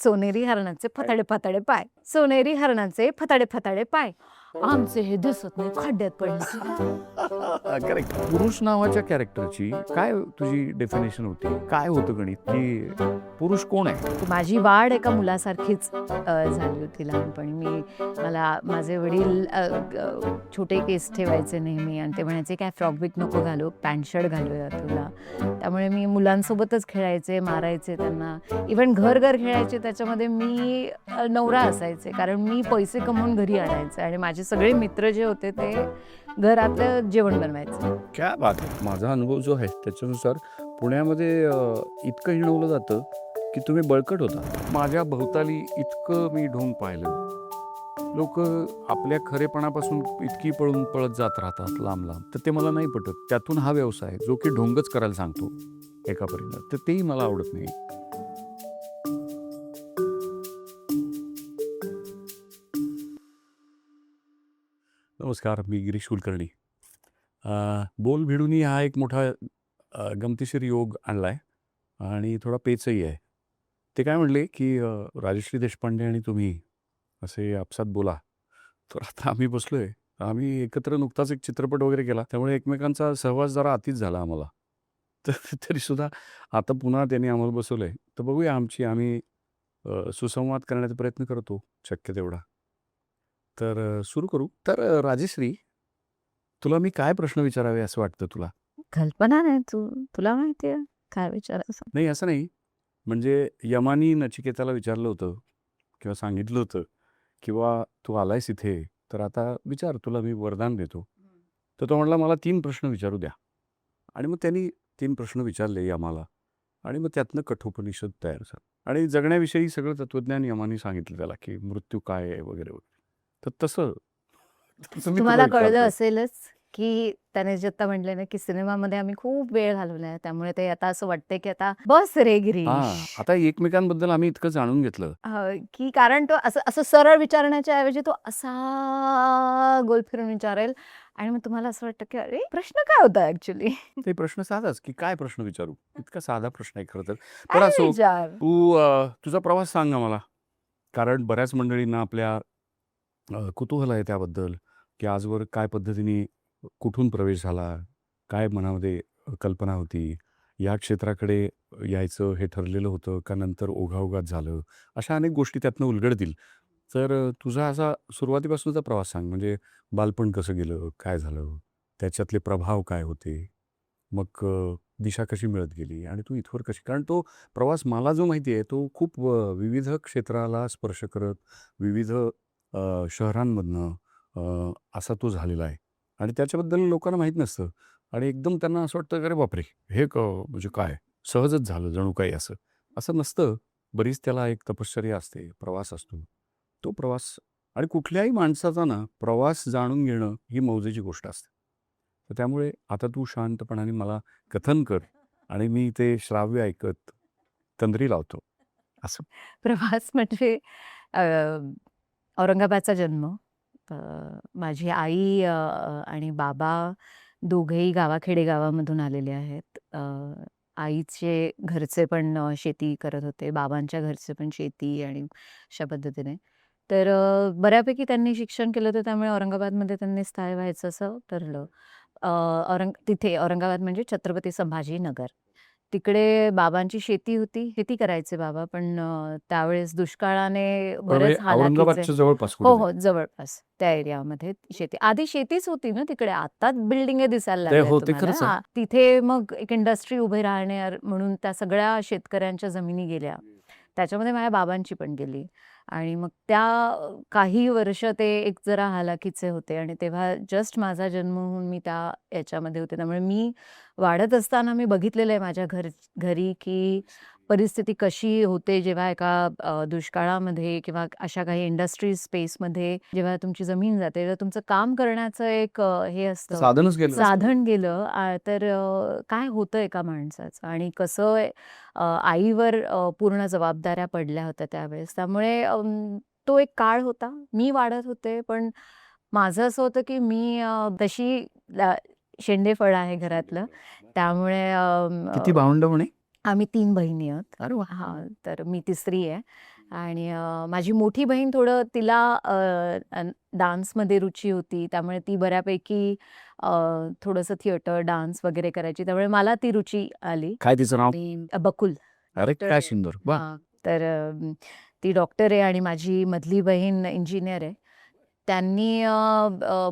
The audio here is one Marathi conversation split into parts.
सोनेरी हरणाचे फताडे फताडे पाय, सोनेरी हरणाचे फताडे फताडे पाय, आमचे हे दिसत नाही खड्ड्यात पडले. करेक्ट. पुरुष नावाच्या कॅरेक्टरची काय तुझी डेफिनेशन होती? काय होतं गणित की पुरुष कोण आहे? माझी वाढ एका मुलासारखीच झाली होती लहानपणी. मला माझे वडील छोटे केस ठेवायचे नेहमी आणि ते म्हणायचे काय फ्रॉक बिक नको घालू, पॅन्ट शर्ट घालूया तुला. त्यामुळे मी मुलांसोबतच खेळायचे, मारायचे त्यांना. इव्हन घर घर खेळायचे, त्याच्यामध्ये मी नवरा असायचे, कारण मी पैसे कमवून घरी आणायचे आणि माझे सगळे मित्र जे होते ते घरातलं जेवण बनवायचे. क्या बात आहे. माझा अनुभव जो आहे त्याच्यानुसार पुण्यामध्ये इतकं हिणवलं जातं की तुम्ही बळकट होता. माझ्या भोवताली इतकं मी ढोंग पाहिलं. लोक आपल्या खरेपणापासून इतकी पळून पळत जात राहतात लांब लांब, तर ते मला नाही पटत. त्यातून हा व्यवसाय जो की ढोंगच करायला सांगतो एका परीनं, तर तेही मला आवडत नाही. नमस्कार, मी गिरीश कुलकर्णी. बोल भिडूनी हा एक मोठा गमतीशीर योग आणला आहे आणि थोडा पेचही आहे. ते काय म्हणले की राजश्री देशपांडे आणि तुम्ही असे आपसात बोला. तर आता आम्ही बसलो आहे. आम्ही एकत्र नुकताच एक चित्रपट वगैरे केला, त्यामुळे एकमेकांचा सहवास जरा अतिच झाला आम्हाला. तर तरीसुद्धा आता पुन्हा त्यांनी आम्हाला बसवलं आहे. तर बघूया आम्ही सुसंवाद करण्याचा प्रयत्न करतो शक्य तेवढा. तर सुरू करू. तर राजश्री, तुला मी काय प्रश्न विचारावे असं वाटतं तुला? कल्पना नाही, तुला माहिती आहे काय विचारायचं? नाही, असं नाही. म्हणजे यमानी नचिकेताला विचारलं होतं किंवा सांगितलं होतं किंवा तू आलायस इथे, तर आता विचार, तुला मी वरदान देतो. तर तो म्हणाला, मला 3 प्रश्न विचारू द्या. आणि मग त्यांनी 3 प्रश्न विचारले यमाला आणि मग त्यातनं कठोपनिषद तयार झालं. आणि जगण्याविषयी सगळं तत्त्वज्ञान यमाने सांगितलं त्याला, की मृत्यू काय आहे वगैरे वगैरे. तर तसं तसं मी तुला तुम्हाला कळलं विचारतोय. असेलच की त्याने जे आता म्हटलं ना की सिनेमामध्ये आम्ही खूप वेळ घालवलाय, त्यामुळे ते आता असं वाटतंय की आता बस रे गिरीश. आता एकमेकांबद्दल आम्ही इतकं जाणून घेतलं. की कारण तो असं असं सरळ विचारण्याच्या ऐवजी तो असा गोल फिरून विचारेल आणि मग तुम्हाला असं वाटतं की अरे प्रश्न काय होता ऍक्च्युली. ते प्रश्न साधाच, की काय प्रश्न विचारू? इतका साधा प्रश्न आहे खरं तर. पण काय असो, विचार. तू तुझा प्रवास सांग आम्हाला. कारण बऱ्याच मंडळींना आपल्या कुतूहल आहे त्याबद्दल, की आजवर काय पद्धतीने कुठून प्रवेश झाला? काय मनामध्ये कल्पना होती? या क्षेत्राकडे यायचं हे ठरलेलं होतं का नंतर ओघाओघात झालं? अशा अनेक गोष्टी त्यातनं उलगडतील. तर तुझा असा सुरुवातीपासूनचा प्रवास सांग. म्हणजे बालपण कसं गेलं? काय झालं? त्याच्यातले प्रभाव काय होते? मग दिशा कशी मिळत गेली आणि तू इथवर कशी, कारण तो प्रवास मला जो माहिती आहे तो खूप विविध क्षेत्राला स्पर्श करत विविध शहरांमधनं असा तो झालेला आहे आणि त्याच्याबद्दल लोकांना माहीत नसतं आणि एकदम त्यांना असं वाटतं की अरे बापरे, हे म्हणजे काय सहजच झालं जणू काही असं असं नसतं. बरीच त्याला एक तपश्चर्या असते, प्रवास असतो. तो प्रवास आणि कुठल्याही माणसाचा ना प्रवास जाणून घेणं ही मौजेची गोष्ट असते. तर त्यामुळे आता तू शांतपणाने मला कथन कर आणि मी ते श्राव्य ऐकत तंद्री लावतो असं. प्रवास म्हणजे अ, औरंगाबादचा जन्म. अ, माझी आई आणि बाबा दोघेही गावाखेडे गावामधून आलेले आहेत. आईचे घरचे पण शेती करत होते, बाबांच्या घरचे पण शेती आणि अशा पद्धतीने. तर बऱ्यापैकी त्यांनी शिक्षण केलं होतं, त्यामुळे औरंगाबादमध्ये त्यांनी स्थायी व्हायचं असं ठरलं. तिथे औरंगाबाद म्हणजे छत्रपती संभाजीनगर. तिकडे बाबांची शेती होती. शेती करायचे बाबा, पण त्यावेळेस दुष्काळाने बरेच हालाकीचे. औरंगाबादच्या जवळपास हो, कुठे हो. जवळपास त्या एरियामध्ये शेती. आधी शेतीच होती ना तिकडे. आत्ताच बिल्डिंगी दिसायला ते लागल्या होते तुम्हाला. खरंच आहे. हां, तिथे मग एक इंडस्ट्री उभी राहणार म्हणून त्या सगळ्या शेतकऱ्यांच्या जमिनी गेल्या. त्याच्यामध्ये माझ्या बाबांची पण गेली आणि मग त्या काही वर्ष ते एक जरा हालाकीचे होते आणि तेव्हा जस्ट माझा जन्म होऊन मी त्या याच्यामध्ये होते. त्यामुळे मी वाढत असताना मी बघितलेलं आहे माझ्या घरी की परिस्थिती कशी होते जेव्हा एका दुष्काळामध्ये किंवा अशा काही इंडस्ट्रीज स्पेसमध्ये जेव्हा तुमची जमीन जाते, तेव्हा तुमचं काम करण्याचं एक हे असतं, साधनच गेलं. साधन गेलं. तर काय होतं एका माणसाचं आणि कसं आईवर पूर्ण जबाबदाऱ्या पडल्या होत्या त्यावेळेस. त्यामुळे तो एक काळ होता. मी वाढत होते, पण माझं असं होतं की मी तशी शेंडेफळ आहे घरातलं. त्यामुळे किती भावंड म्हणे? आम्ही 3 बहिणी आहोत. अरे वा. हां, तर मी तिसरी आहे आणि माझी मोठी बहीण थोडं तिला डान्समध्ये रुची होती. त्यामुळे ती बऱ्यापैकी अ, थोडंसं थिएटर, डान्स वगैरे करायची. त्यामुळे मला ती रुची आली. काय तिचं नाव? बकुल अरे डॉक्टर काय आहे. सुंदर. वा. हां, तर ती डॉक्टर आहे आणि माझी मधली बहीण इंजिनियर आहे. त्यांनी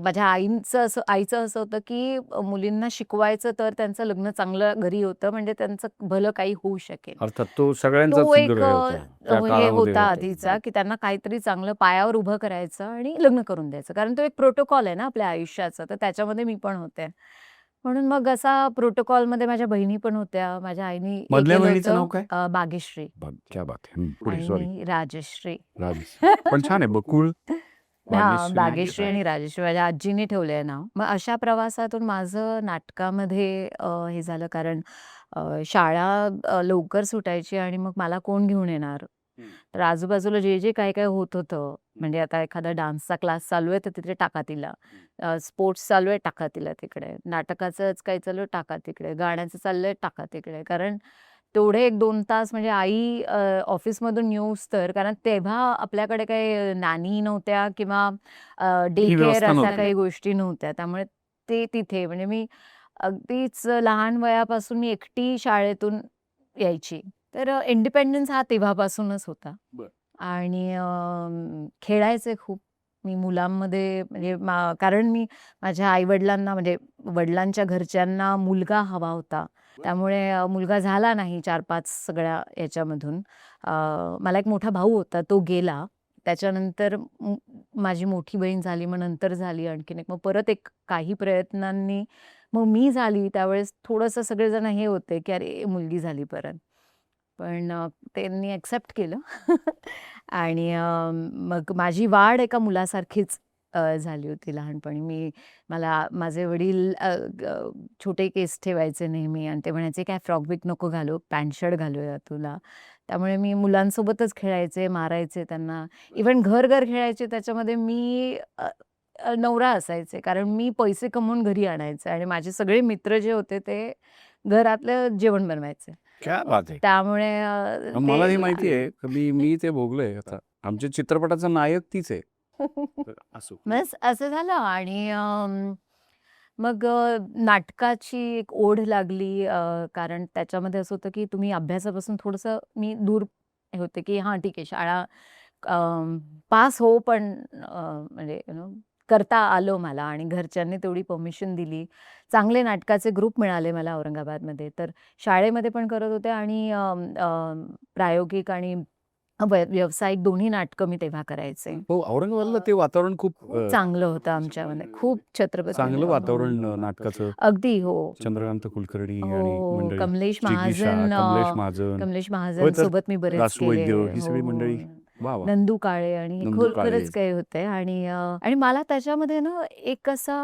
माझ्या आईचं असं होतं, की मुलींना शिकवायचं तर त्यांचं लग्न चांगलं घरी होतं म्हणजे त्यांचं भलं काही होऊ शकेल. अर्थात तो सगळ्यांचाच तो एक हे होता त्या हे काळामध्ये होता होता. आधीचा, की त्यांना काहीतरी चांगलं पायावर उभं करायचं आणि लग्न करून द्यायचं. कारण तो एक प्रोटोकॉल आहे ना आपल्या आयुष्याचा, तर त्याच्यामध्ये मी पण होते. म्हणून मग असा प्रोटोकॉलमध्ये माझ्या बहिणी पण होत्या. माझ्या आईनी हे मधल्या केलं बहिणीचं नाव होतं काय? भाग्यश्री क्या बात है. पुढे सॉरी. आणि राजश्री. पण छान आहे. बकुळ, हां, भाग्यश्री आणि भाग्यश्री आणि राजश्री माझ्या आजीने ठेवलंय नाव. मग अशा प्रवासातून माझं नाटकामध्ये हे झालं कारण शाळा लवकर सुटायची आणि मग मला कोण घेऊन येणार? तर आजूबाजूला जे काही होत होतं, म्हणजे आता एखादा डान्सचा क्लास चालू आहे, तर तिथे टाका तिला. स्पोर्ट्स चालू आहे, टाका तिला तिकडे. नाटकाचंच काही चालू आहे, टाका तिकडे. गाण्याचं चाललंय, टाका तिकडे. कारण तेवढे 1-2 तास म्हणजे आई ऑफिसमधून येऊस्तोवर कारण तेव्हा आपल्याकडे काही नॅनी नव्हत्या किंवा डे ही केअर व्यवस्था अशा नव्हती. काही गोष्टी नव्हत्या. त्यामुळे ते तिथे म्हणजे मी अगदीच लहान वयापासून मी एकटी शाळेतून यायची. तर इंडिपेंडन्स हा तेव्हापासूनच होता. बरं. आणि खेळायचे खूप. मी मुलांमध्ये म्हणजे कारण मी माझ्या आई-वडिलांना म्हणजे वडिलांच्या घरच्यांना मुलगा हवा होता. त्यामुळे मुलगा झाला नाही 4-5 सगळ्या याच्यामधून. मला एक मोठा भाऊ होता, तो गेला. त्याच्यानंतर माझी मोठी बहीण झाली, मग नंतर झाली आणखीन एक. मग परत एक काही प्रयत्नांनी मग मी झाली. त्यावेळेस थोडंसं सगळेजण हे होते, की "अरे, मुलगी झाली परत." पण त्यांनी एक्सेप्ट केलं आणि मग माझी वाढ एका मुलासारखीच झाली होती लहानपणी. मला माझे वडील छोटे केस ठेवायचे नेहमी आणि ते म्हणायचे, "काय फ्रॉक-बिक नको घालू, पॅन्ट शर्ट घालूया तुला." त्यामुळे मी मुलांसोबतच खेळायचे, मारायचे त्यांना. इव्हन घर-घर खेळायचे त्याच्यामध्ये मी नवरा असायचे. कारण मी पैसे कमवून घरी आणायचे आणि माझे सगळे मित्र जे होते ते घरातलं जेवण बनवायचे. क्या बात है. त्यामुळे मला हे माहिती आहे, की मी ते भोगलंय आता. आमच्या चित्रपटाचा नायक तीच आहे. तर असो. बस असं झालं आणि मग नाटकाची एक ओढ लागली कारण त्याच्यामध्ये असं होतं, की तुम्ही अभ्यासापासून थोडंसं मी दूर हे होते, की हां, ठीक आहे शाळा पास हो पण म्हणजे करता आलं मला आणि घरच्यांनी तेवढी परमिशन दिली. चांगले नाटकाचे ग्रुप मिळाले मला औरंगाबादमध्ये. तर शाळेमध्ये पण करत होते आणि प्रायोगिक आणि व्यावसायिक दोन्ही नाटकं मी तेव्हा करायचे. हो, औरंगाबादला ते वातावरण खूप चांगलं होतं आमच्यामध्ये. खूप छत्रपती चांगलं हो. वातावरण नाटकाचं. अगदी हो. चंद्रकांत कुलकर्णी आणि हो, मंडळी. कमलेश जिगीषा, महाजन कमलेश महाजन. कमलेश होय महाजन तर सोबत मी बरेच रासू केले. वैद्य ही हो, सगळी मंडळी. हो. वाह! वाह! नंदू काळे आणि नंदू काळे. बरेच काही होते आणि मला त्याच्यामध्ये ना एक असा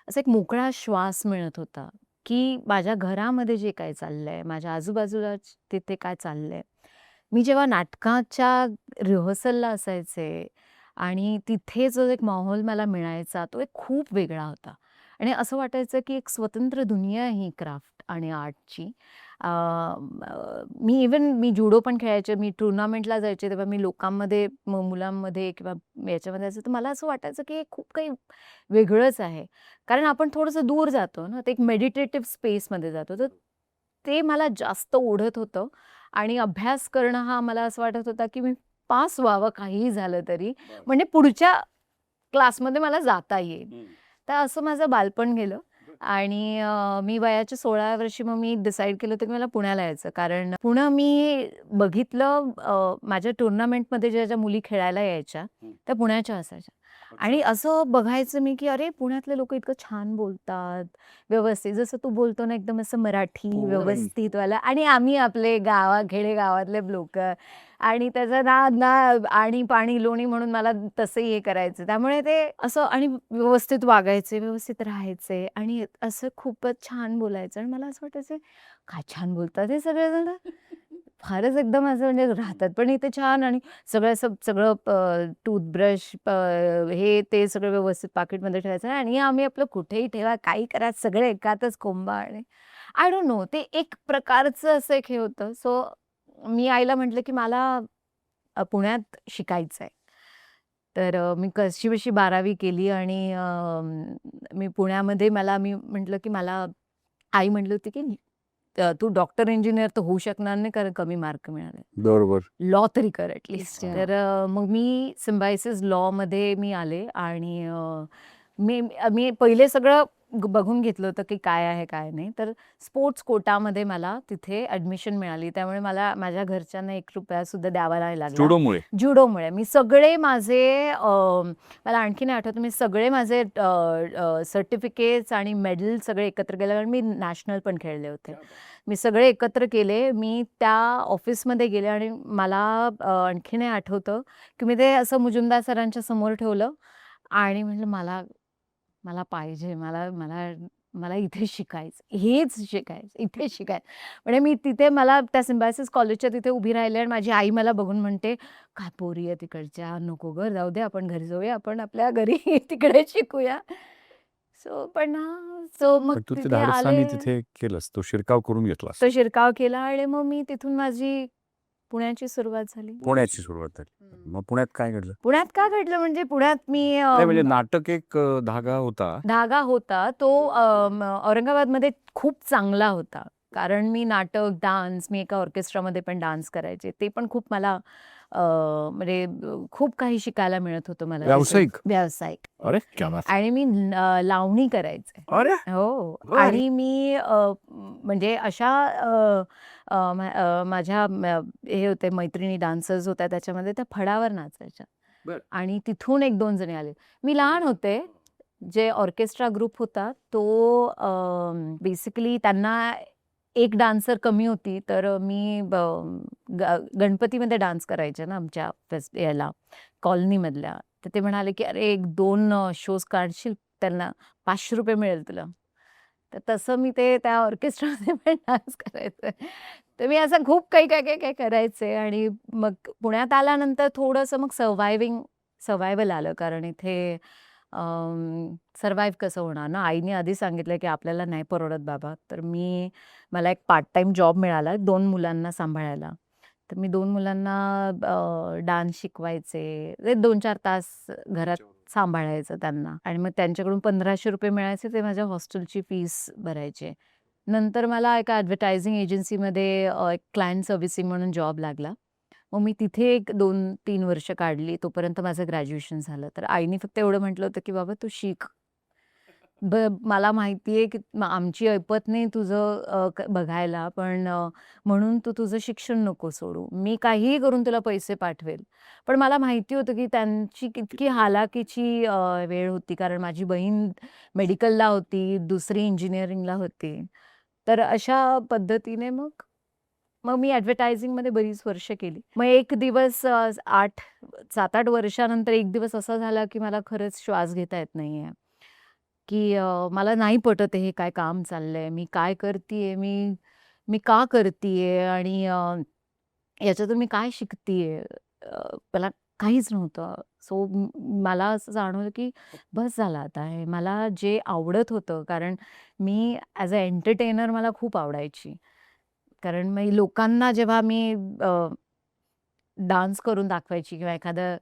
असा एक मोकळा श्वास मिळत होता, की माझ्या घरामध्ये जे काही चाललंय, माझ्या आजूबाजूला तिथे काय चाललंय. मी जेव्हा नाटकाच्या रिहर्सलला असायचे आणि तिथे जो एक माहोल मला मिळायचा, तो एक खूप वेगळा होता आणि असं वाटायचं, की एक स्वतंत्र दुनिया आहे ही क्राफ्ट आणि आर्टची. मी जुडो पण खेळायचे. मी टुर्नामेंटला जायचे, तेव्हा मी लोकांमध्ये, मुलांमध्ये किंवा याच्यामध्ये असायचं. तर मला असं वाटायचं, की हे खूप काही वेगळंच आहे. कारण आपण थोडंसं दूर जातो ना, ते एक मेडिटेटिव्ह स्पेसमध्ये जातो. तर ते मला जास्त ओढत होतं आणि अभ्यास करणं हा मला असं वाटत होता, की मी पास व्हावं काहीही झालं तरी. म्हणजे पुढच्या क्लासमध्ये मला जाता येईल. तर असं माझं बालपण गेलं आणि मी वयाच्या 16व्या वर्षी मग मी डिसाईड केलं होतं, की मला पुण्याला यायचं. कारण पुणं मी बघितलं माझ्या टुर्नामेंटमध्ये ज्या मुली खेळायला यायच्या, त्या पुण्याच्या असायच्या. आणि असं बघायचं मी, की अरे पुण्यातले लोकं इतकं छान बोलतात, व्यवस्थित जसं तू बोलतो ना एकदम असं मराठी व्यवस्थितवालं आणि आम्ही आपले खेडेगावातले लोकं आणि त्याचा ना आणि-पाणी, लोणी म्हणून मला तसंही हे करायचं. त्यामुळे ते असं आणि व्यवस्थित वागायचे, व्यवस्थित राहायचे आणि असं खूपच छान बोलायचं आणि मला असं वाटायचं, काय छान बोलतात हे सगळेजण. फारच एकदम असं म्हणजे राहतात पण इथे छान आणि सगळं टूथब्रश हे ते सगळं व्यवस्थित पाकीटमध्ये ठेवायचं आणि आम्ही आपलं कुठेही ठेवा, काही करा, सगळे एकातच कोंबा आणि आय डोंट नो ते एक प्रकारचं असं एक हे होतं. सो मी आईला म्हटलं की मला पुण्यात शिकायचं आहे. तर मी कशीबशी 12वी केली आणि मी पुण्यामध्ये मी म्हटलं की मला आई म्हटली होती की तू डॉक्टर इंजिनियर तर होऊ शकणार नाही कारण कमी मार्क मिळाले. बरोबर. लॉ तरी कर ॲटलीस्ट. अच्छा. तर मग मी सिम्बायोसिस लॉमध्ये मी आले आणि मी मी पहिले सगळं बघून घेतलं होतं की काय आहे काय नाही. तर स्पोर्ट्स कोटामध्ये मला तिथे ॲडमिशन मिळाली. त्यामुळे मला माझ्या घरच्यांना ₹1 सुद्धा द्यावा नाही लागला. जुडोमुळे. जुडोमुळे. मी सगळे माझे मला आणखी नाही आठवत, मी सगळे माझे सर्टिफिकेट्स आणि मेडल सगळे एकत्र केले कारण मी नॅशनल पण खेळले होते. मी सगळे एकत्र केले. मी त्या ऑफिसमध्ये गेले आणि मला आणखी नाही आठवतं की मी ते असं मुजुमदार सरांच्या समोर ठेवलं आणि म्हटलं मला पाहिजे. मला इथे शिकायचं. हेच शिकायचं. इथे शिकायचं. म्हणजे मी तिथे मला त्या सिम्बायोसिस कॉलेजच्या तिथे उभी राहिले आणि माझी आई मला बघून म्हणते, "काय पोरी आहे तिकडच्या. नको गं, जाऊ दे आपण घरी जाऊया. आपण आपल्या घरी तिकडे शिकूया." मग पण तू ते तिथे धाडसाने आले. तिथे केलंस. तो शिरकाव करून घेतलास. तो शिरकाव केला आणि मग मी तिथून माझी पुण्याची सुरुवात झाली. पुण्याची सुरुवात झाली. मग पुण्यात काय घडलं? पुण्यात काय घडलं म्हणजे पुण्यात मी नाही म्हणजे नाटक एक धागा होता. धागा होता तो औरंगाबादमध्ये खूप चांगला होता. कारण मी नाटक, डान्स, मी एका ऑर्केस्ट्रामध्ये पण डान्स करायचे. ते पण खूप मला म्हणजे खूप काही शिकायला मिळत होतं मला. व्यावसायिक? व्यावसायिक. अरे क्या बात! आणि मी लावणी करायचे. अरे! हो. बरं. आणि मी म्हणजे अशा माझ्या हे होते मैत्रिणी डान्सर्स होत्या त्याच्यामध्ये त्या फडावर नाचायच्या. बरं. आणि तिथून 1-2 जणी आले. मी लहान होते. जे ऑर्केस्ट्रा ग्रुप होता तो बेसिकली त्यांना एक डान्सर कमी होती. तर मी गणपतीमध्ये डान्स करायचे ना आमच्या याला कॉलनीमधल्या. तर ते म्हणाले की "अरे 1-2 शोज काढशील त्यांना ₹500 मिळेल तुला." तर तसं मी ते त्या ऑर्केस्ट्रामध्ये पण डान्स करायचे. तर मी असं खूप काही करायचे आणि मग पुण्यात आल्यानंतर थोडंसं मग सर्व्हायव्हल आलं कारण इथे सर्व्हाइव्ह कसं होणार ना. आईने आधी सांगितलं की आपल्याला नाही परवडत बाबा. तर मला एक पार्ट टाईम जॉब मिळाला 2 मुलांना सांभाळायला. तर मी 2 मुलांना डान्स शिकवायचे. 2-4 तास घरात सांभाळायचं त्यांना आणि मग त्यांच्याकडून ₹1500 मिळायचे ते माझ्या हॉस्टेलची फीस भरायचे. नंतर मला एका ॲडव्हर्टायझिंग एजन्सीमध्ये एक क्लायंट सर्व्हिसिंग म्हणून जॉब लागला. मग मी तिथे एक 2-3 वर्ष काढली. तोपर्यंत माझं ग्रॅज्युएशन झालं. तर आईने फक्त एवढं म्हटलं होतं की "बाबा तू शिक. मला माहिती आहे की आमची ऐपत नाही तुझं बघायला, पण म्हणून तू तुझं शिक्षण नको सोडू. मी काहीही करून तुला पैसे पाठवेल." पण मला माहिती होतं की त्यांची किती हालाकीची वेळ होती. कारण माझी बहीण मेडिकलला होती, दुसरी इंजिनिअरिंगला होती. तर अशा पद्धतीने मग मी ॲडव्हर्टायझिंगमध्ये बरीच वर्ष केली. मग एक दिवस 7-8 वर्षानंतर एक दिवस असा झाला की मला खरंच श्वास घेता येत नाहीये. की मला नाही पटत आहे हे काय काम चाललंय. मी काय करतीये? मी का करतीये? आणि याच्यातून मी काय शिकतीये? मला काहीच नव्हतं. सो मला असं जाणवलं की बस झालं आता हे. मला जे आवडत होतं कारण मी ॲज अ एंटरटेनर मला खूप आवडायची. कारण मग लोकांना जेव्हा मी डान्स करून दाखवायची किंवा एखादं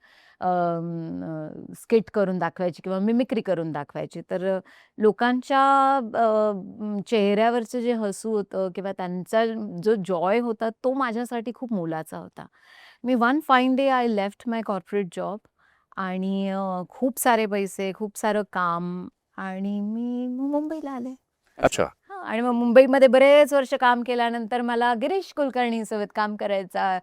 स्किट करून दाखवायची किंवा मिमिक्री करून दाखवायची. तर लोकांच्या चेहऱ्यावरचं जे हसू होतं किंवा त्यांचा जो जॉय होता तो माझ्यासाठी खूप मोलाचा होता. मी one fine day I left my corporate job आणि खूप सारे पैसे, खूप सारं काम आणि मी मुंबईला आले. अच्छा. हां, आणि मग मुंबईमध्ये बरेच वर्ष काम केल्यानंतर मला गिरीश कुलकर्णींसोबत काम करायचा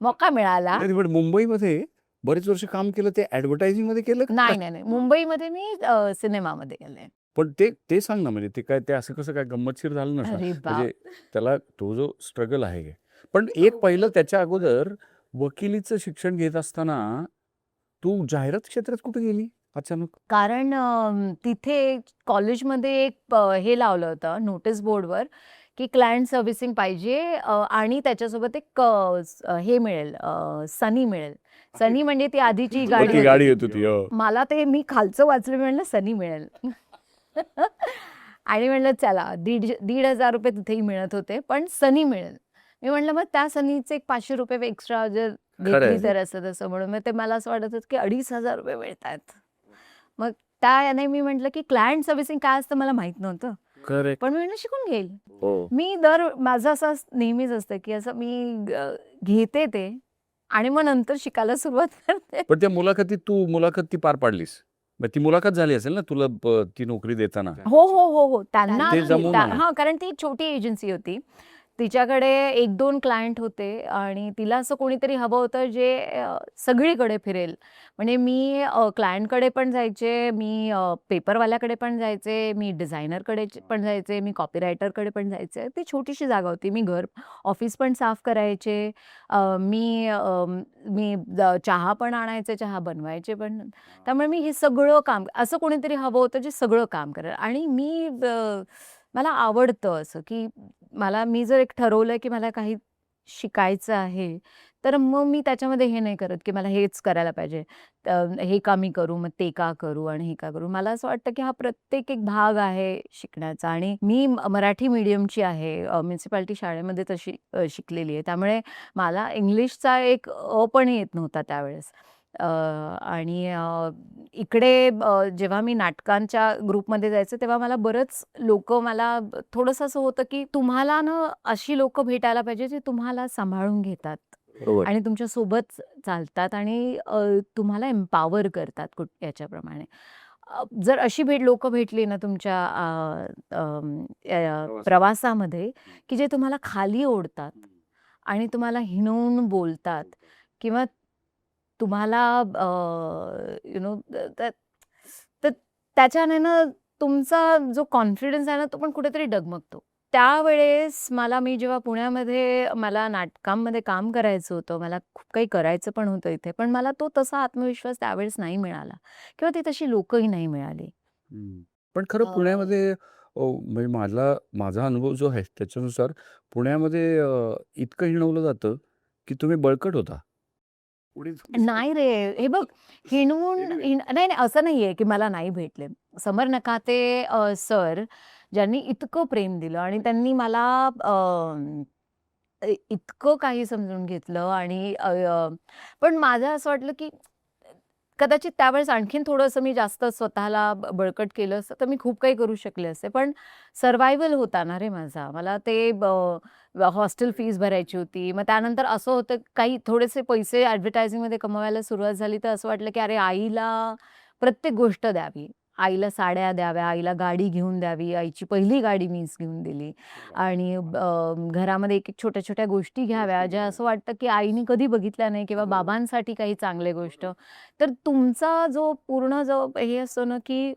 मौका मिळाला. नाही पण मुंबईमध्ये बरेच वर्ष काम केलं ते ॲडव्हर्टायझिंगमध्ये केलं का? नाही. मुंबईमध्ये मी सिनेमामध्ये गेले. पण ते सांग ना म्हणजे ते असं कसं काय गंमतशीर झालं नसणार? अरे म्हणजे बाप! त्याला तो जो स्ट्रगल आहे. पण एक पहिलं त्याच्या अगोदर वकिलीचं शिक्षण घेत असताना तू जाहिरात क्षेत्रात कुठे गेली अचानक? कारण तिथे कॉलेजमध्ये एक हे लावलं होतं नोटीस बोर्डवर की क्लायंट सर्व्हिसिंग पाहिजे आणि त्याच्यासोबत एक हे मिळेल सनी मिळेल. सनी म्हणजे ती आधीची ती गाडी होती. गाडी येत होती. हो. मला ते मी खालचं वाचलं म्हणलं सनी मिळेल. आणि म्हणलं चला ₹1,500 तिथेही मिळत होते, पण सनी मिळेल. मी म्हटलं मग त्या सनीचे एक ₹500 एक्स्ट्रा जर खरं घेतली आहे. तर असं तसं म्हणून मग ते मला असं वाटत होतं की ₹2,500 मिळतायत. मग त्या याने मी म्हटलं की क्लायंट सर्व्हिसिंग काय असतं मला माहित नव्हतं. करेक्ट. पण मी म्हटलं शिकून घेईल. हो. मी माझं असं नेहमीच असतं की असं मी घेते ते आणि मग नंतर शिकायला सुरुवात करते. पण त्या मुलाखतीत तू मुलाखत ती पार पाडलीस. मग ती मुलाखत झाली असेल ना तुला ती नोकरी देताना? हो, हो, हो, हो. त्यांना ते जमवून आणा. हां, कारण ती एक छोटी एजन्सी होती. तिच्याकडे 1-2 क्लायंट होते आणि तिला असं कोणीतरी हवं होतं जे सगळीकडे फिरेल. म्हणजे मी क्लायंटकडे पण जायचे, मी पेपरवाल्याकडे पण जायचे, मी डिझायनरकडे पण जायचे, मी कॉपीरायटरकडे पण जायचे. ती छोटीशी जागा होती. मी ऑफिस पण साफ करायचे. मी चहा पण आणायचे, चहा बनवायचे पण. त्यामुळे मी हे सगळं काम असं कोणीतरी हवं होतं जे सगळं काम करेल आणि मला आवडतं असं की मी जर एक ठरवलंय की मला काही शिकायचं आहे, तर मग मी त्याच्यामध्ये हे नाही करत की मला हेच करायला पाहिजे. हे का मी करू, मग ते का करू आणि हे का करू? मला असं वाटतं की हा प्रत्येक एक भाग आहे शिकण्याचा आणि मी मराठी मीडियमची आहे. म्युनिसिपॅलिटी शाळेमध्ये तशी शिकलेली आहे. त्यामुळे मला इंग्लिशचा एक पण येत नव्हता त्यावेळेस. आणि इकडे जेव्हा मी नाटकांच्या ग्रुपमध्ये जायचे, तेव्हा मला बरंच लोकं थोडंसं असं होतं, की तुम्हाला ना अशी लोकं भेटायला पाहिजे, जे तुम्हाला सांभाळून घेतात बरोबर. आणि तुमच्या सोबत चालतात आणि तुम्हाला एम्पॉवर करतात याच्याप्रमाणे. जर अशी लोकं भेटली ना तुमच्या प्रवासामध्ये, की जे तुम्हाला खाली ओढतात आणि तुम्हाला हिणवून बोलतात किंवा तुम्हाला यू नो तर तर त्याच्याने ना तुमचा जो कॉन्फिडन्स आहे ना, तो पण कुठेतरी डगमगतो. त्यावेळेस मी जेव्हा पुण्यामध्ये मला नाटकांमध्ये काम करायचं होतं, मला खूप काही करायचं पण होतं इथे, पण मला तो तसा आत्मविश्वास त्यावेळेस नाही मिळाला किंवा ती तशी लोकंही नाही मिळाली. पण खरं अ, पुण्यामध्ये म्हणजे माझा अनुभव जो आहे त्याच्यानुसार पुण्यामध्ये इतकं हिणवलं जातं, की तुम्ही बळकट होता. उडीद नाही रे, हे बघ नाही, नाही असं नाहीये, की मला नाही भेटले. समर नखाते सर ज्यांनी इतकं प्रेम दिलं आणि त्यांनी मला इतकं काही समजून घेतलं आणि पण माझं असं वाटलं, की कदाचित त्यावेळेस आणखीन थोडंसं मी जास्त स्वतःला बळकट केलं असतं, तर मी खूप काही करू शकले असते. पण सर्व्हायव्हल होता ना रे माझा. मला ते हॉस्टेल फीस भरायची होती. मग त्यानंतर असं होतं काही थोडेसे पैसे ॲडव्हर्टायझिंगमध्ये कमवायला सुरुवात झाली, तर असं वाटलं, की अरे आईला प्रत्येक गोष्ट द्यावी. आईला साड्या द्याव्या, आईला गाडी घेऊन द्यावी. आईची पहिली गाडी मीच घेऊन दिली आणि घरामध्ये एक-एक छोट्या-छोट्या गोष्टी घ्याव्या, ज्या असं वाटतं, की आईने कधी बघितल्या नाही किंवा बाबांसाठी काही चांगली गोष्ट. तर तुमचा जो पूर्ण जो हे असतो ना, की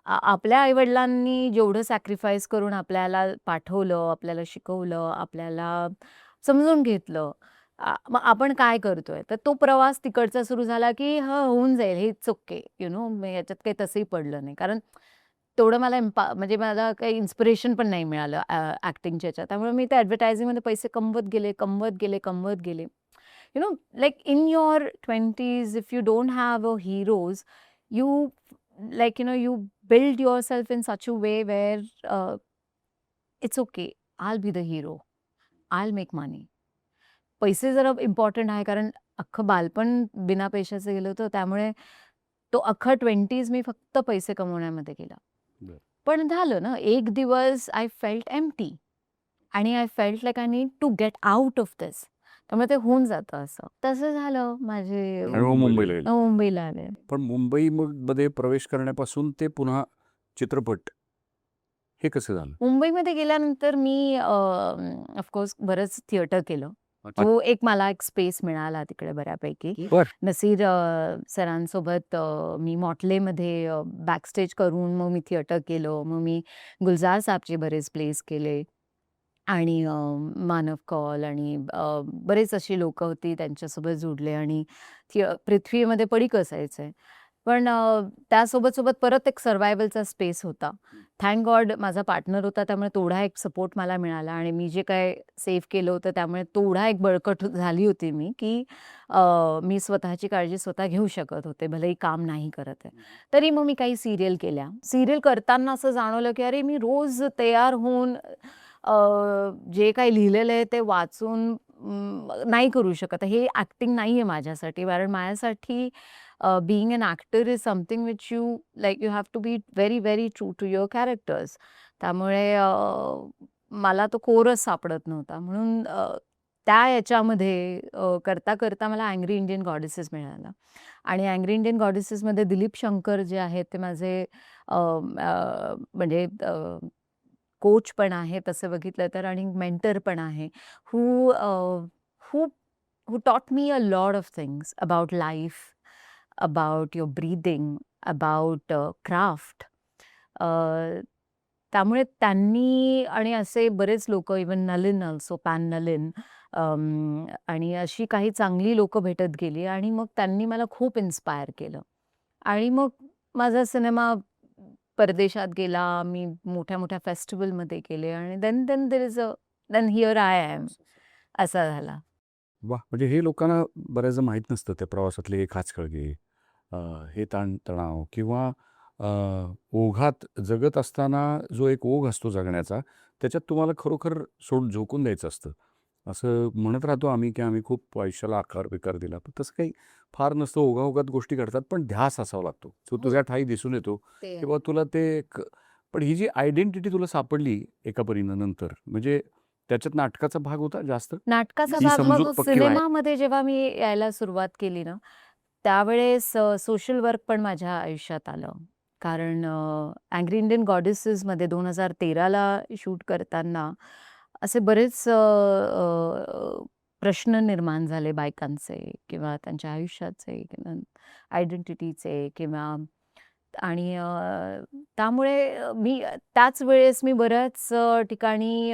आपल्या आई-वडिलांनी जेवढं सॅक्रिफाईस करून आपल्याला पाठवलं, आपल्याला शिकवलं, आपल्याला समजून घेतलं. मग आपण काय करतोय? तर तो प्रवास तिकडचा सुरू झाला, की होऊन जाईल. हे इट्स ओके. याच्यात काही तसंही पडलं नाही. कारण तेवढं मला म्हणजे मला काही इन्स्पिरेशन पण नाही मिळालं ॲक्टिंगच्या ह्याच्यात. त्यामुळे मी त्या ॲडव्हर्टायझिंगमध्ये पैसे कमवत गेले, कमवत गेले, कमवत गेले. Like in your 20s, if you don't have a heroes, you you build yourself in such a way where it's okay. I'll be the hero. I'll make money. पैसे जरा इम्पॉर्टंट आहे कारण अख्खं बालपण बिना पैशाचं गेलं होतं. त्यामुळे तो अख्खा 20s मी फक्त पैसे कमवण्यामध्ये गेला. बरं. पण झालं ना, एक दिवस आय फेल्ट एम्प्टी आणि I felt like I need to get out of this. त्यामुळे ते होऊन जातं असं. तसं झालं माझे आणि मग मुंबईला गेले. मुंबईला आले. पण मध्ये प्रवेश करण्यापासून ते पुन्हा चित्रपट हे कसं झालं? मुंबईमध्ये गेल्यानंतर मी बरंच थिएटर केलं. तो मला एक स्पेस मिळाला तिकडे बऱ्यापैकी. बरं. नसीर सरांसोबत मी मॉटलेमध्ये बॅकस्टेज करून मग मी थिएटर केलं. मग मी गुलजार साहबचे बरेच प्लेस केले आणि मानव कौल आणि बरेच अशी लोकं होती त्यांच्यासोबत जुडले आणि पृथ्वीमध्ये पडीक असायचे. पण त्यासोबत परत एक सर्व्हायव्हलचा स्पेस होता. थँक गॉड माझा पार्टनर होता त्यामुळे तेवढा एक सपोर्ट मला मिळाला आणि मी जे काही सेव्ह केलं होतं त्यामुळे तेवढा एक बळकट झाली होती मी, की मी स्वतःची काळजी स्वतः घेऊ शकत होते, भलेही काम नाही करत आहे. तरी मग मी काही सीरियल केल्या. सीरियल करताना असं जाणवलं, की अरे मी रोज तयार होऊन जे काही लिहिलेलं आहे ते वाचून नाही करू शकत. हे ॲक्टिंग नाही आहे माझ्यासाठी. कारण माझ्यासाठी being an actor is something which you have to be very, very true to your characters. त्यामुळे मला तो कोरच सापडत नव्हता. म्हणून त्या याच्यामध्ये करता मला अँग्री इंडियन गॉडेसेस मिळाला आणि अँग्री इंडियन गॉडेसेसमध्ये दिलीप शंकर जे आहेत ते माझे म्हणजे कोच पण आहे तसं बघितलं तर आणि मेंटर पण आहे. हू हू हू taught me a lot of things about life, about your breathing, about craft. त्यामुळे त्यांनी आणि असे बरेच लोकं even Nalin also, pan Nalin आणि अशी काही चांगली लोकं भेटत गेली आणि मग त्यांनी मला खूप इन्स्पायर केलं. आणि मग माझा सिनेमा परदेशात गेला. मी मोठ्या-मोठ्या फेस्टिव्हलमध्ये गेले आणि then then there is then here I am असा झाला. वाह! म्हणजे हे लोकांना बऱ्याचदा माहीत नसतं त्या प्रवासातले खाचखळगे, हे ताण-तणाव किंवा ओघात जगत असताना जो एक ओघ असतो जगण्याचा, त्याच्यात तुम्हाला खरोखर झोकून द्यायचं असतं. असं म्हणत राहतो आम्ही, की आम्ही खूप आयुष्याला आकार-विकार दिला. पण तसं काही फार नसतं. ओघाओघात गोष्टी घडतात, पण ध्यास असावा लागतो. तो हो, तुझ्या ठायी दिसून येतो ते आहे. किंवा तुला ते एक पण ही जी आयडेंटिटी तुला सापडली एका परीनं नंतर, म्हणजे त्याच्यात नाटकाचा भाग होता जास्त? नाटकाचा ही भाग समजूत मग पक्की व्हायला सिनेमामध्ये जेव्हा मी यायला सुरुवात केली ना, त्यावेळेस सोशल वर्क पण माझ्या आयुष्यात आलं. कारण अँग्री इंडियन गॉडेसेसमध्ये 2013ला शूट करताना असे बरेच प्रश्न निर्माण झाले बायकांचे किंवा त्यांच्या आयुष्याचे किंवा आयडेंटिटीचे किंवा आणि त्यामुळे त्याच वेळेस मी बऱ्याच ठिकाणी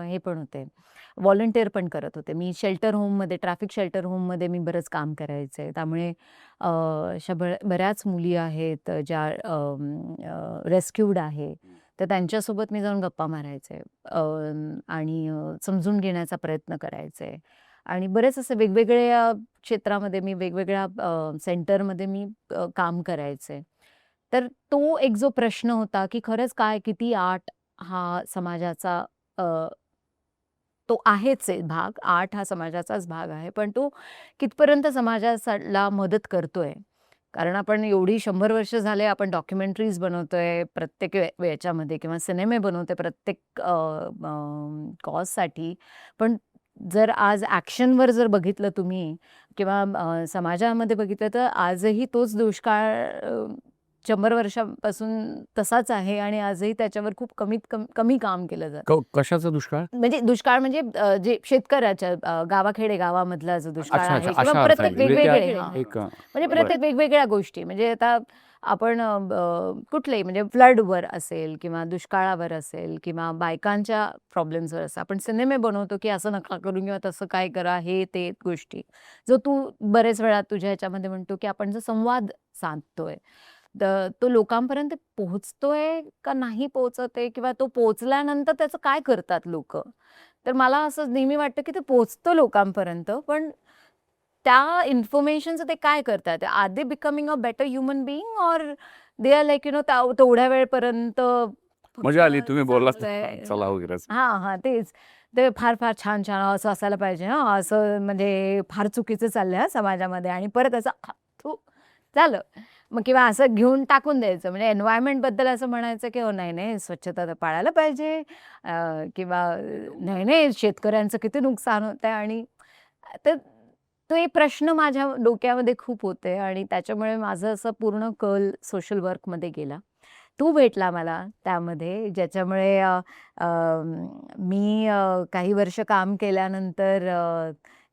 हे पण होते, व्हॉलंटिअर पण करत होते. मी शेल्टर होममध्ये, ट्रॅफिक शेल्टर होममध्ये मी बरंच काम करायचे. त्यामुळे अशा बऱ्याच मुली आहेत ज्या रेस्क्यूड आहे. तर त्यांच्यासोबत मी जाऊन गप्पा मारायचे आणि समजून घेण्याचा प्रयत्न करायचे. आणि बरेच असे वेगवेगळ्या क्षेत्रामध्ये मी वेगवेगळ्या सेंटरमध्ये मी काम करायचे. तर तो एक जो प्रश्न होता, की खरंच काय किती आर्ट हा समाजाचा अ, तो आहेच आहे भाग. आर्ट हा समाजाचाच भाग आहे. पण तो कितपर्यंत समाजाला मदत करतोय? कारण आपण एवढी 100 वर्ष झाले आपण डॉक्युमेंटरीज बनवतोय प्रत्येक याच्यामध्ये किंवा सिनेमे बनवतोय प्रत्येक कॉजसाठी. पण जर आज ॲक्शनवर जर बघितलं तुम्ही किंवा समाजामध्ये बघितलं तर आजही तोच दुष्काळ 100 वर्षांपासून तसाच आहे आणि आजही त्याच्यावर खूप कमी काम केलं जातं. कशाचा दुष्काळ? म्हणजे दुष्काळ म्हणजे जे शेतकऱ्याच्या गावाखेडे गावामधला जो दुष्काळ अच्छा, अच्छा. आहे किंवा अशा प्रत्येक अर्थाने. म्हणजे त्या वेगवेगळे एक म्हणजे बरं. प्रत्येक वेगवेगळ्या गोष्टी म्हणजे आता आपण कुठलेही म्हणजे फ्लडवर असेल किंवा दुष्काळावर असेल किंवा बायकांच्या प्रॉब्लेम्सवर असेल. आपण सिनेमे बनवतो की असं नका करू किंवा तसं काय करा हे ते गोष्टी. जो तू बरेच वेळा तुझ्या ह्याच्यामध्ये म्हणतो की आपण जो संवाद साधतोय. तो लोकांपर्यंत पोहोचतोय का नाही पोहोचत आहे किंवा तो पोहोचल्यानंतर त्याचं काय करतात लोकं? तर मला असं नेहमी वाटतं की ते पोहोचतं लोकांपर्यंत, पण त्या इन्फॉर्मेशनचं ते काय करतात? Are they becoming a better human being or they are like तेवढ्या वेळेपर्यंत फक्त मजा आली तुम्ही बोललात. चांगलंय चला वगैरेच. हां, तेच. ते फार छान असं असायला पाहिजे हां, असं म्हणजे फार चुकीचं चाललंय हां समाजामध्ये आणि परत असं थू झालं. मग किंवा असं घेऊन टाकून द्यायचं. म्हणजे एन्व्हायर्नमेंटबद्दल असं म्हणायचं, की "हो, नाही, स्वच्छता तर पाळायला पाहिजे." किंवा "नाही, शेतकऱ्यांचं किती नुकसान होतंय." आणि तर तो एक प्रश्न माझ्या डोक्यामध्ये खूप होते आणि त्याच्यामुळे माझं असं पूर्ण कल सोशल वर्कमध्ये गेला. तू भेटला मला त्यामध्ये ज्याच्यामुळे अ, मी काही वर्ष काम केल्यानंतर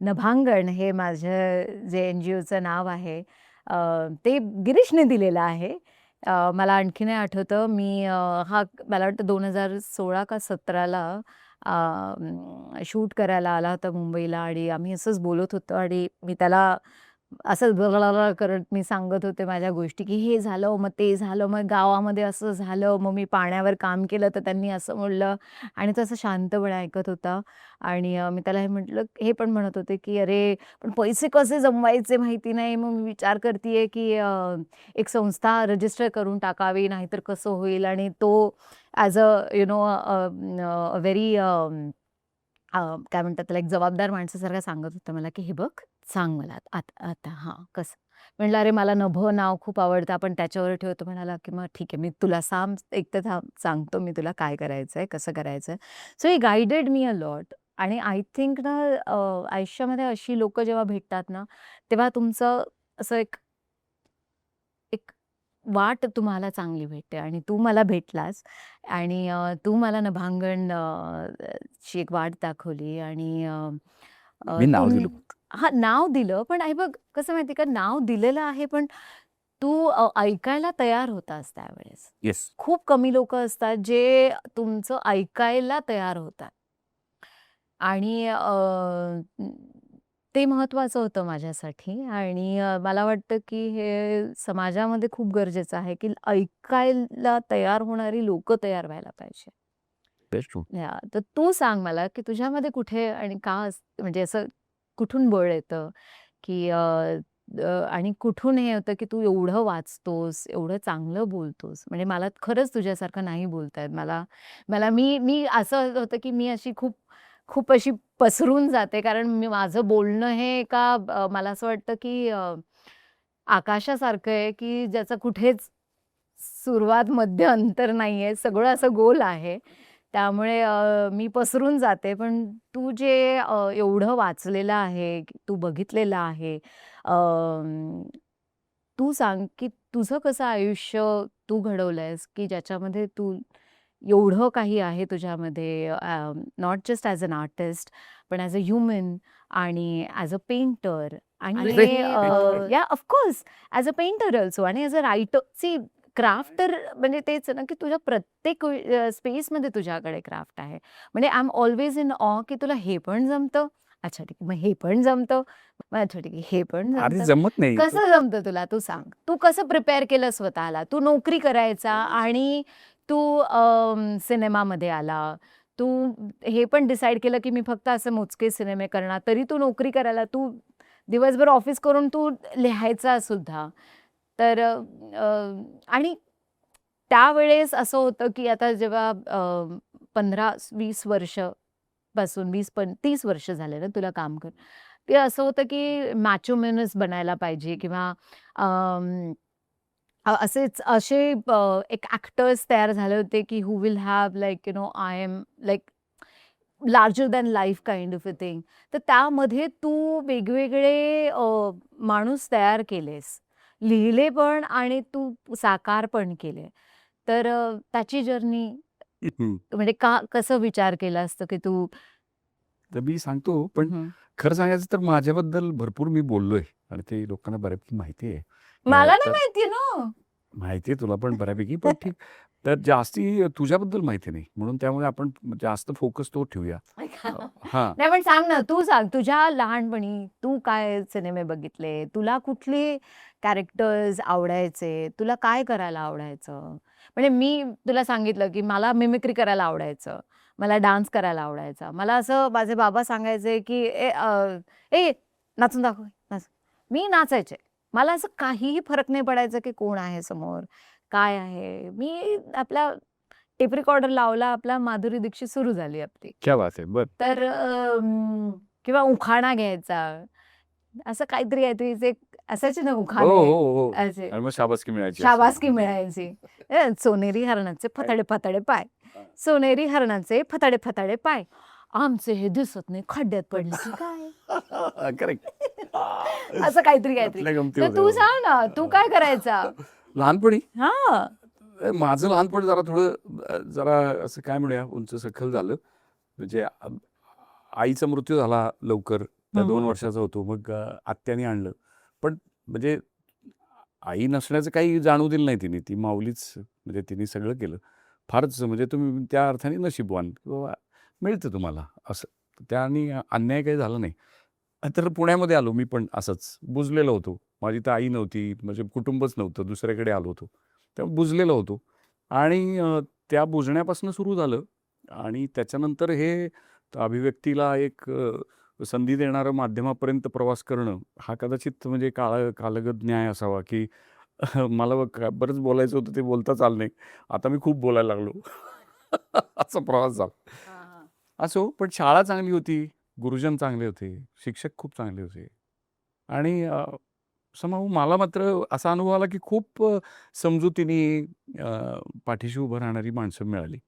नभांगण हे माझं जे एन-जी-ओचं नाव आहे ते गिरीशने दिलेलं आहे. मला आणखी नाही आठवतं. मला वाटतं 2016 का 17ला शूट करायला आला होता मुंबईला आणि आम्ही असंच बोलत होतो आणि मी त्याला असंच बळबळ करत मी सांगत होते माझ्या गोष्टी, की हे झालं, मग ते झालं, मग गावामध्ये असं झालं, मग मी पाण्यावर काम केलं तर त्यांनी असं बोललं आणि तो असं शांतपणे ऐकत होता आणि मी त्याला हे पण म्हणत होते, की "अरे, पण पैसे कसे जमवायचे माहिती नाही. मग मी विचार करतीये, की एक संस्था रजिस्टर करून टाकावी, नाहीतर कसं होईल?" आणि तो ॲज अ व्हेरी काय म्हणतात त्याला, एक जबाबदार माणसासारखं सांगत होता मला, की "हे बघ, सांग मला आता हां, कसं?" म्हटलं, "अरे मला नभं नाव खूप आवडतं, आपण त्याच्यावर ठेवतो." म्हणाला, की "मग ठीक आहे, मी तुला एक तर थांब सांगतो मी तुला काय करायचंय, कसं करायचंय." So he guided me a lot. आणि आय थिंक ना आयुष्यामध्ये अशी लोकं जेव्हा भेटतात ना, तेव्हा तुमचं असं एक एक वाट तुम्हाला चांगली भेटते आणि तू मला भेटलास आणि तू मला नभांगण ची एक वाट दाखवली आणि मी तू नाव दिलं फक्त. हां, नाव दिलं, पण हे बघ कसं माहिती का, नाव दिलेलं आहे, पण तू ऐकायला तयार होतास त्यावेळेस. येस. खूप कमी लोकं असतात जे तुमचं ऐकायला तयार होतात. आणि ते महत्त्वाचं होतं माझ्यासाठी आणि मला वाटतं, की हे समाजामध्ये खूप गरजेचं आहे, की ऐकायला तयार होणारी लोकं तयार व्हायला पाहिजे. That's true. तर तू सांग मला, की तुझ्यामध्ये कुठे आणि का म्हणजे असं कुठून बळ येतं, की आणि कुठून हे होतं, की तू एवढं वाचतोस, एवढं चांगलं बोलतोस. म्हणजे मला खरंच तुझ्यासारखं नाही बोलता येत. मला मला मी मी असं होतं, की मी अशी खूप खूप अशी पसरून जाते, कारण माझं बोलणं हे मला असं वाटतं, की आकाशासारखं आहे, की ज्याचं कुठेच सुरुवात, मध्य, अंतर नाहीये. सगळं असं गोल आहे. त्यामुळे मी पसरून जाते. पण तू जे एवढं वाचलेलं आहे, तू बघितलेलं आहे, तू सांग, की तुझं कसं आयुष्य तू घडवलंयस, की ज्याच्यामध्ये तू एवढं काही आहे तुझ्यामध्ये, not just as an artist, पण ॲज अ ह्युमन आणि ॲज अ पेंटर आणि अरे! या of course as a painter also आणि as a writer. See craft तर म्हणजे तेच ना, की तुझ्या प्रत्येक स्पेसमध्ये तुझ्याकडे क्राफ्ट आहे. म्हणजे आय एम ऑल्वेज इन ऑ, की तुला हे पण जमतं. अच्छा ठीक आहे. मग हे पण जमतं. मग अच्छा ठीक आहे. हे पण अरे जमतं. जमत नाही. कसं जमतं तुला तू सांग? तू कसं प्रिपेअर केलं स्वतःला? तू नोकरी करायचा आणि तू सिनेमामध्ये आला. तू हे पण डिसाईड केलं, की मी फक्त असे मोजके सिनेमे करणार. तरी तू नोकरी करायला, तू दिवसभर ऑफिस करून तू लिहायचा सुद्धा. तर आणि त्यावेळेस असं होतं, की आता जेव्हा 15-20 वर्षापासून 30 वर्ष झाले ना तुला काम करून. ते असं होतं, की मॅचो मेनस बनायला पाहिजे किंवा असे एक ॲक्टर्स तयार झाले होते, की who will have like I am like larger than life kind of a thing. तर त्यामध्ये तू वेगवेगळे माणूस तयार केलेस. लिहिले पण आणि तू साकार पण केले. तर त्याची जर्नी हं. म्हणजे कसं विचार केला असतं, की तू तर मी सांगतो, पण हं. खरं सांगायचं तर माझ्याबद्दल भरपूर मी बोललोय आणि ते लोकांना बऱ्यापैकी माहिती आहे. मला नाही तर माहिती ना. माहिती आहे तुला पण बऱ्यापैकी, पण ठीक. तर जास्ती तुझ्याबद्दल माहिती नाही. म्हणून त्यामुळे आपण जास्त फोकस तो ठेवूया. हां. नाही पण सांग ना, तू सांग तुझ्या लहानपणी तू काय सिनेमे बघितले? तुला कुठले कॅरेक्टर्स आवडायचे? तुला काय करायला आवडायचं? म्हणजे मी तुला सांगितलं, की मला मिमिक्री करायला आवडायचं. मला डान्स करायला आवडायचा. मला असं माझे बाबा सांगायचे, की "ए नाचून दाखव, नाच." मी नाचायचे. मला असं काहीही फरक नाही पडायचा, की कोण आहे समोर, काय आहे. मी आपला टेप रेकॉर्डर लावला, आपला माधुरी दीक्षित सुरू झाली आपली. क्या बात है! बरं. तर किंवा उखाणा घ्यायचा. असं काहीतरी जे असायचे ना हो, उखाणे हो, हो. असे. आणि मग शाबासकी मिळायची असं. शाबासकी मिळायची. सोनेरी हरणाचे काय? फताडे फताडे पाय. हां. सोनेरी हरणाचे फताडे फताडे पाय. आमचे हे दिसत नाही, खड्ड्यात पडले की काय? करेक्ट. असं काहीतरी. आपल्या गमती तर होत्या. तू हो. सांग ना, तू काय करायचा? लहानपणी हां. माझं लहानपण जरा थोडं जरा असं काय म्हणूया उंच सखल झालं. म्हणजे आईचा मृत्यू झाला लवकर. त्या हं. 2 वर्षाचा होतो. मग आत्याने आणलं. पण म्हणजे आई नसण्याचं काही जाणवू दिलं नाही तिने. ती माऊलीच म्हणजे तिने सगळं केलं. फारच म्हणजे तुम्ही त्या अर्थाने नशीबवान की बाबा मिळतं तुम्हाला असं. त्यानी अन्याय काही झाला नाही. तर पुण्यामध्ये आलो मी पण असंच बुजलेलो होतो. माझी तर आई नव्हती, म्हणजे कुटुंबच नव्हतं. दुसऱ्याकडे आलो होतो. तेव्हा बुजलेलो होतो आणि त्या बुजण्यापासून सुरू झालं आणि त्याच्यानंतर हे अभिव्यक्तीला एक संधी देणारं माध्यमापर्यंत प्रवास करणं, हा कदाचित म्हणजे कालगत न्याय असावा, की मला बरंच बोलायचं होतं ते बोलताच आलं नाही. आता मी खूप बोलायला लागलो. असा प्रवास झाला. असो, पण शाळा चांगली होती, गुरुजन चांगले होते, शिक्षक खूप चांगले होते आणि समहाऊ मला मात्र असा अनुभव आला, की खूप समजुतीने पाठीशी उभं राहणारी माणसं मिळाली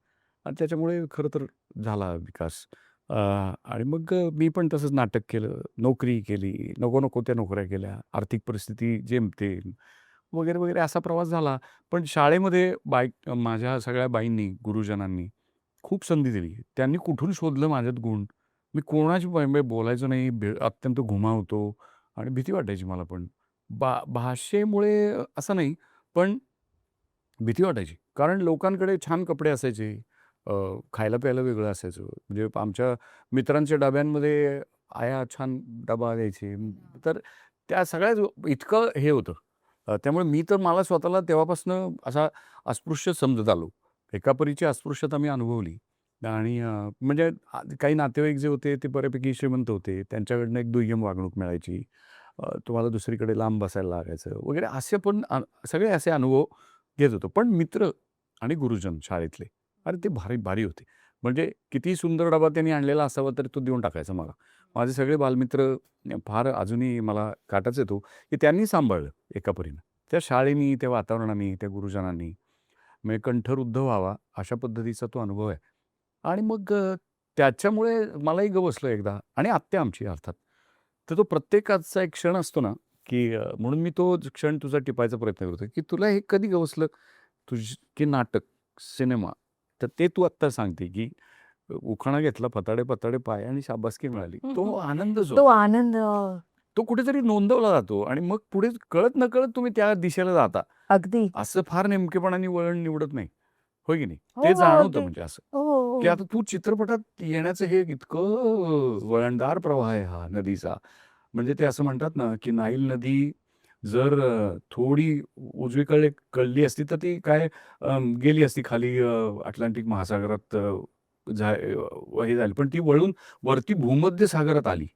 आणि त्याच्यामुळे खरं तर झाला विकास. आणि मग मी पण तसंच नाटक केलं, नोकरी केली, नको-नको त्या नोकऱ्या केल्या, आर्थिक परिस्थिती जेमतेम वगैरे, वगैरे असा प्रवास झाला. पण शाळेमध्ये माझ्या सगळ्या बाईंनी, गुरुजनांनी खूप संधी दिली. त्यांनी कुठून शोधलं माझ्यात गुण. मी कोणाशी बोलायचो नाही, अत्यंत घुमा होतो आणि भीती वाटायची मला पण. भाषेमुळे असं नाही, पण भीती वाटायची. कारण लोकांकडे छान कपडे असायचे, अ, खायला-प्यायला वेगळं असायचं. म्हणजे आमच्या मित्रांच्या डब्यांमध्ये आया छान डबा द्यायचे. तर त्या सगळ्याच इतकं हे होतं. त्यामुळे मी तर मला स्वतःला तेव्हापासून असा अस्पृश्य समजत आलो. एकापरीची अस्पृश्यता मी अनुभवली आणि म्हणजे काही नातेवाईक जे होते ते बऱ्यापैकी श्रीमंत होते. त्यांच्याकडनं एक दुय्यम वागणूक मिळायची. तुम्हाला दुसरीकडे लांब बसायला लागायचं वगैरे असे पण सगळे असे अनुभव घेत होतो. पण मित्र आणि गुरुजन शाळेतले, अरे ते भारी भारी होते. म्हणजे कितीही सुंदर डबा त्यांनी आणलेला असावा तरी तो देऊन टाकायचा मला. माझे सगळे बालमित्र फार अजूनही मला काटाच येतो, की त्यांनी सांभाळलं एका परीनं. त्या शाळेनी, त्या वातावरणाने, त्या गुरुजनांनी. म्हणजे कंठरुद्ध व्हावा अशा पद्धतीचा तो अनुभव आहे. आणि मग त्याच्यामुळे मलाही गवसलं एकदा आणि आत्या आमची अर्थात. तर तो प्रत्येकाचा एक क्षण असतो ना, की म्हणून मी तो क्षण तुझा टिपायचा प्रयत्न करतोय, की तुला हे कधी गवसलं की नाटक, सिनेमा. तर ते तू आत्ता सांगते, की उखाणा घेतला फताडे-फताडे पाय आणि शाबासकी मिळाली. तो आनंद जो तो आहे, आनंद तो कुठेतरी नोंदवला जातो आणि मग पुढे कळत-नकळत तुम्ही त्या दिशेला जाता. अगदी. असं फार नेमकेपणाने वळण निवडत नाही. होय की नाही? हो, ते हो. जाणवतं अगदी. म्हणजे असं, हो, हो. की हो. आता तू चित्रपटात येण्याचं हे इतकं वळणदार प्रवाह आहे हा नदीचा. म्हणजे ते असं म्हणतात ना, की नाईल नदी जर थोडी उजवीकडे कळली असती, तर ती काय गेली असती खाली अटलांटिक महासागरात हे झाली. पण ती वळून वरती भूमध्य सागरात आली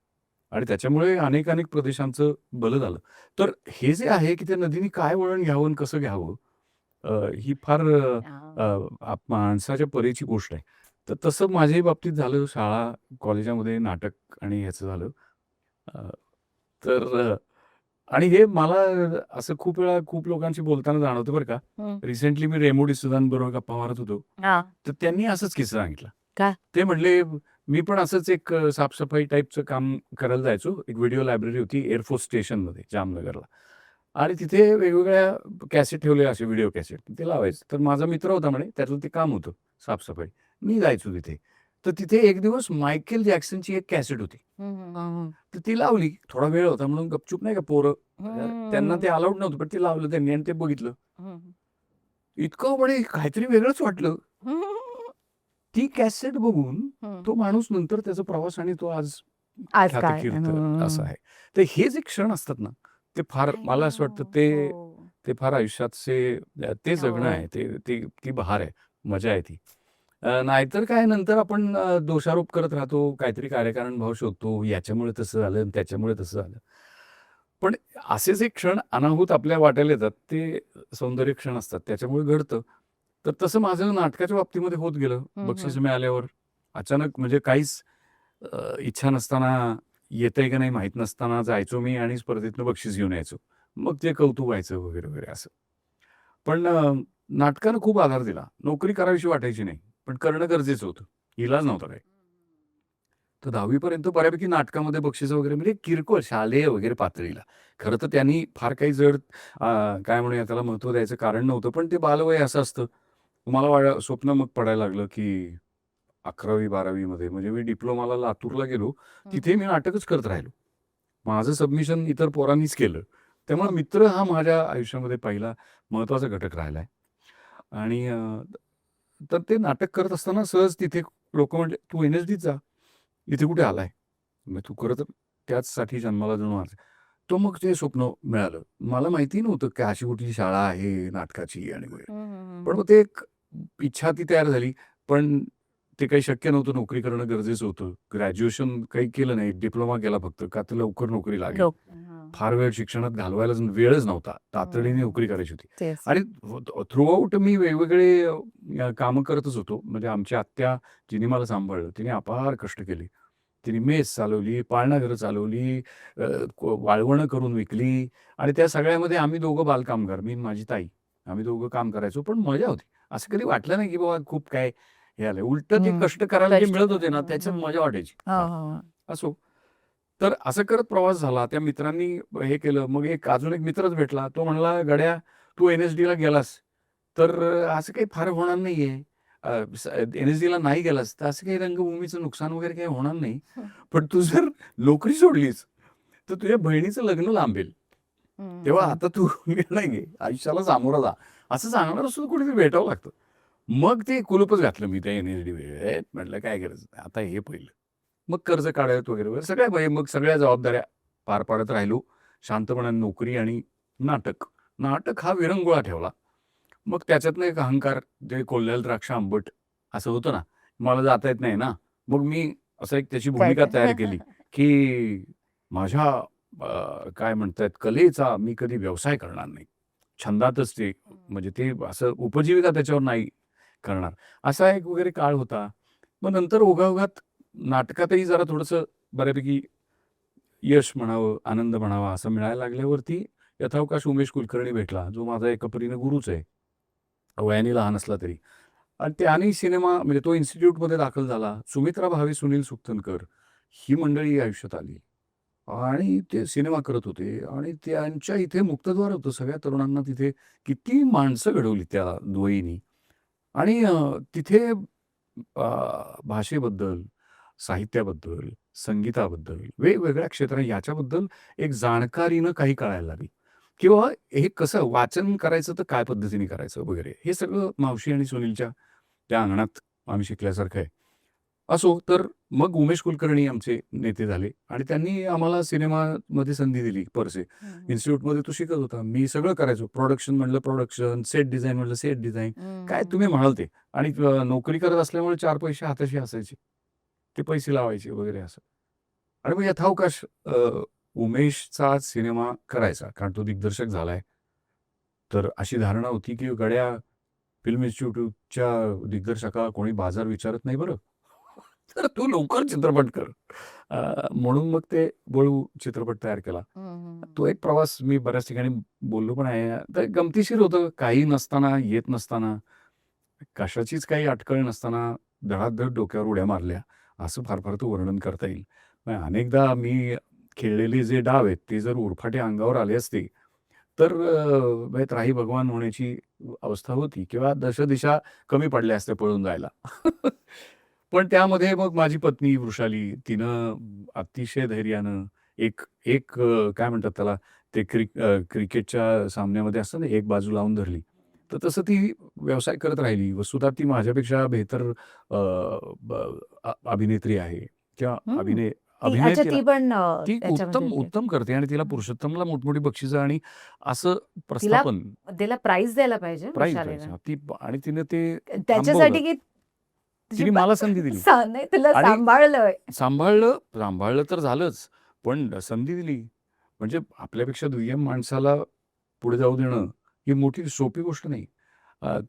आणि त्याच्यामुळे अनेक प्रदेशांचं भलं झालं. तर हे जे आहे, की त्या नदीने काय वळण घ्यावं आणि कसं घ्यावं ही फार हां. माणसाच्या परीची गोष्ट आहे. तर तसं माझ्याही बाबतीत झालं. शाळा, कॉलेजामध्ये नाटक आणि ह्याचं झालं. अ, तर आणि हे मला असं खूप वेळा खूप लोकांशी बोलताना जाणवतं बरं का. हं. रिसेंटली मी रेमो डिसूझांबरोबर गप्पा मारत होतो. हां. तर त्यांनी असंच किस्सा सांगितला. काय? ते म्हणले, "मी पण असंच एक साफ-सफाई टाईपचं काम करायला जायचो. एक व्हिडिओ लायब्ररी होती एअर फोर्स स्टेशनमध्ये जामनगरला आणि तिथे वेगवेगळ्या कॅसेट ठेवलेल्या असे व्हिडिओ कॅसेट. ते लावायचं. तर माझा मित्र होता म्हणे, त्याचं ते काम होतं साफ मी जायचो तिथे. तर तिथे एक दिवस मायकेल जॅक्सनची एक कॅसेट होती. हं, हं, हं, तर ती लावली. थोडा वेळ होता म्हणून गपचूप नाही का पोरं त्यांना हं. ते अलाउड नव्हतं, पण ते लावलं त्यांनी आणि ते बघितलं. हं. इतकं म्हणे काहीतरी वेगळंच वाटलं. हं. ती कॅसेट बघून हं. तो माणूस नंतर त्याचा प्रवास आणि तो आज आज काय? ख्यातकीर्त असा हं. आहे. तर हे जे क्षण असतात ना, ते फार आय मला नो. असं वाटतं हो. ते ते फार आयुष्याचे ते जगणं हो. आहे. ते ती ती बहार आहे. मजा आहे ती. नाहीतर काय नंतर आपण दोषारोप करत राहतो, काहीतरी कार्यकारण भाव शोधतो. याच्यामुळे तसं झालं आणि त्याच्यामुळे तसं झालं. पण असे जे क्षण अनाहूत आपल्या वाट्याला येतात, ते सौंदर्य क्षण असतात. त्याच्यामुळे घडतं. तर तसं माझं नाटकाच्या बाबतीमध्ये होत गेलं. हं, बक्षीस हं. मिळाल्यावर अचानक म्हणजे काहीच इच्छा नसताना, येतंय का नाही माहीत नसताना जायचो मी आणि स्पर्धेतनं बक्षीस घेऊन यायचो. मग ते कौतुक व्हायचं वगैरे, वगैरे असं. पण नाटकानं खूप आधार दिला. नोकरी करावीशी वाटायची नाही. पण करणं गरजेचं होतं. इलाज नव्हता काही. तर 10वी पर्यंत बऱ्यापैकी नाटकामध्ये बक्षिसं वगैरे म्हणजे किरकोळ शालेय वगैरे पातळीला. खरं तर त्यांनी फार काही जड काय म्हणूया त्याला महत्त्व द्यायचं कारण नव्हतं. पण ते बालवय असं असतं. मला स्वप्न मग पडायला लागलं, की 11वी-12वी मध्ये म्हणजे मी डिप्लोमाला लातूरला गेलो. हं, तिथे मी नाटकच करत राहिलो. माझं सबमिशन इतर पोरांनीच केलं. त्यामुळे मित्र हा माझ्या आयुष्यामध्ये पहिला महत्त्वाचा घटक राहिला आणि तर ते नाटक करत असताना सहज तिथे लोकं म्हटले, "तू एन-एस-डीत जा. इथे कुठे आलाय?" मग तू खरं तर त्याचसाठी जन्माला जाऊन आलाय. तो मग ते स्वप्न मिळालं. मला माहिती नव्हतं की अशी कुठली शाळा आहे नाटकाची आणि वगैरे. हं, हं, पण हं. मग ते एक इच्छा ती तयार झाली. पण ते काही शक्य नव्हतं. नोकरी करणं गरजेचं होतं. ग्रॅज्युएशन काही केलं नाही. डिप्लोमा केला फक्त का तर लवकर नोकरी लागेल. लोक हां. फार वेळ शिक्षणात घालवायला वेळच नव्हता. तातडीने नोकरी करायची होती. तेच. आणि थ्रूआउट मी वेगवेगळे कामं करतच होतो. म्हणजे आमची आत्या जिने मला सांभाळलं, तिने अपार कष्ट केले. तिने मेस चालवली, पाळणाघरं चालवली, वाळवणं करून विकली आणि त्या सगळ्यामध्ये आम्ही दोघं बालकामगार, मी आणि माझी ताई. आम्ही दोघं काम करायचो, पण मजा होती. असं कधी वाटलं नाही, की बाबा खूप काय हे आलंय. उलटं ते कष्ट करायला जे कष्ट मिळत होते ना, त्याच्यात मजा वाटायची. हो, हां, हो. असो. तर असं करत प्रवास झाला. त्या मित्रांनी हे केलं. मग अजून एक मित्रच भेटला. तो म्हणला, "गड्या, तू NSDला गेलास, तर असं काही फार होणार नाहीये. NSDला नाही गेलास, तर असं काही रंगभूमीचं नुकसान वगैरे काही होणार नाही. पण तू जर नोकरी सोडलीस, तर तुझ्या बहिणीचं लग्न लांबेल. तेव्हा आता तू निर्णय घे. आयुष्याला सामोरा जा." असं सांगणारं सुद्धा कोणीतरी भेटावं लागतं. मग ते कुलूपच घातलं मी त्या NSD मध्ये. म्हटलं काय करायचं? आता हे पहिलं. मग कर्ज काढायचं वगैरे, वगैरे सगळ्या मग सगळ्या जबाबदाऱ्या पार पाडत राहिलो. शांतपणाने नोकरी आणि नाटक. नाटक हा विरंगुळा ठेवला. मग त्याच्यातनं एक अहंकार, जे कोल्ह्याला द्राक्ष आंबट असं होतं ना, मला जाता येत नाही ना. मग मी असं एक त्याची भूमिका तयार केली, की माझ्या काय म्हणतायत कलेचा मी कधी व्यवसाय करणार नाही. छंदातच ते म्हणजे ते असं उपजीविका त्याच्यावर नाही करणार. असा एक वगैरे काळ होता. मग नंतर ओघाओघात नाटकातही जरा थोडंसं बऱ्यापैकी यश म्हणावं, आनंद म्हणावा असं मिळायला लागल्यावरती यथावकाश उमेश कुलकर्णी भेटला, जो माझा एका परीने गुरुच आहे. वयाने लहान असला तरी. आणि त्याने सिनेमा म्हणजे तो इन्स्टिट्यूटमध्ये दाखल झाला. सुमित्रा भावे, सुनील सुक्तनकर ही मंडळी आयुष्यात आली. आणि ते सिनेमा करत होते आणि त्यांच्या इथे मुक्तद्वार होतं. सगळ्या तरुणांना तिथे किती माणसं घडवली त्या दुवयीनी. आणि तिथे भाषेबद्दल, साहित्याबद्दल, संगीताबद्दल, वेगवेगळ्या क्षेत्रात याच्याबद्दल एक जाणकारीनं काही कळायला लागली. किंवा हे कसं वाचन करायचं तर काय पद्धतीने करायचं वगैरे. हे सगळं मावशी आणि सुनीलच्या त्या अंगणात आम्ही शिकल्यासारखं आहे. असो, तर मग उमेश कुलकर्णी आमचे नेते झाले आणि त्यांनी आम्हाला सिनेमामध्ये संधी दिली परसे. इन्स्टिट्यूटमध्ये तो शिकत होता. मी सगळं करायचो. प्रोडक्शन म्हणलं प्रोडक्शन, सेट डिझाइन म्हणलं सेट डिझाइन. काय तुम्ही म्हणाल ते. आणि नोकरी करत असल्यामुळे 4 पैसे हाताशी असायचे. ते पैसे लावायचे वगैरे असं. आणि मग यथावकाश उमेशचा सिनेमा करायचा. कारण तो दिग्दर्शक झालाय. तर अशी धारणा होती, की गड्या फिल्म इन्स्टिट्यूटच्या दिग्दर्शकाला कोणी बाजार विचारत नाही बरं. तर तू लवकर चित्रपट कर. म्हणून मग ते वळू चित्रपट तयार केला. तो एक प्रवास मी बऱ्याच ठिकाणी बोललो पण आहे. तर गमतीशीर होतं. काही नसताना, येत नसताना, कशाचीच काही अटकळ नसताना धडाधड डोक्यावर उड्या मारल्या. असं फार फार तो वर्णन करता येईल. पण अनेकदा मी खेळलेले जे डाव आहेत, ते जर उरफाटे अंगावर आले असते, तर म्हणजे त्राही भगवान होण्याची अवस्था होती किंवा दशदिशा कमी पडल्या असत्या पळून जायला. पण त्यामध्ये मग माझी पत्नी वृषाली, तिनं अतिशय धैर्यानं एक एक काय म्हणतात त्याला, ते क्रिकेटच्या सामन्यामध्ये असतं ना, एक बाजू लावून धरली. तर तसं ती व्यवसाय करत राहिली. वस्तुतः ती माझ्यापेक्षा बेहतर अभिनेत्री आहे किंवा अभिनय ती पण ती त्याच्यामध्ये उत्तम करते आणि तिला पुरुषोत्तमला मोठमोठी बक्षिसं आणि असं तिला प्रस्थापन, तिला प्राइज द्यायला पाहिजे प्राइज वृषालीला. ती आणि तिने ते थांबवलं. त्याच्यासाठी की तुझी तिने मला संधी दिली नाही तुला आणि सांभाळलंय. सांभाळलं तर झालंच, पण संधी दिली. म्हणजे आपल्यापेक्षा दुय्यम माणसाला पुढे जाऊ देणं ही मोठी सोपी गोष्ट नाही.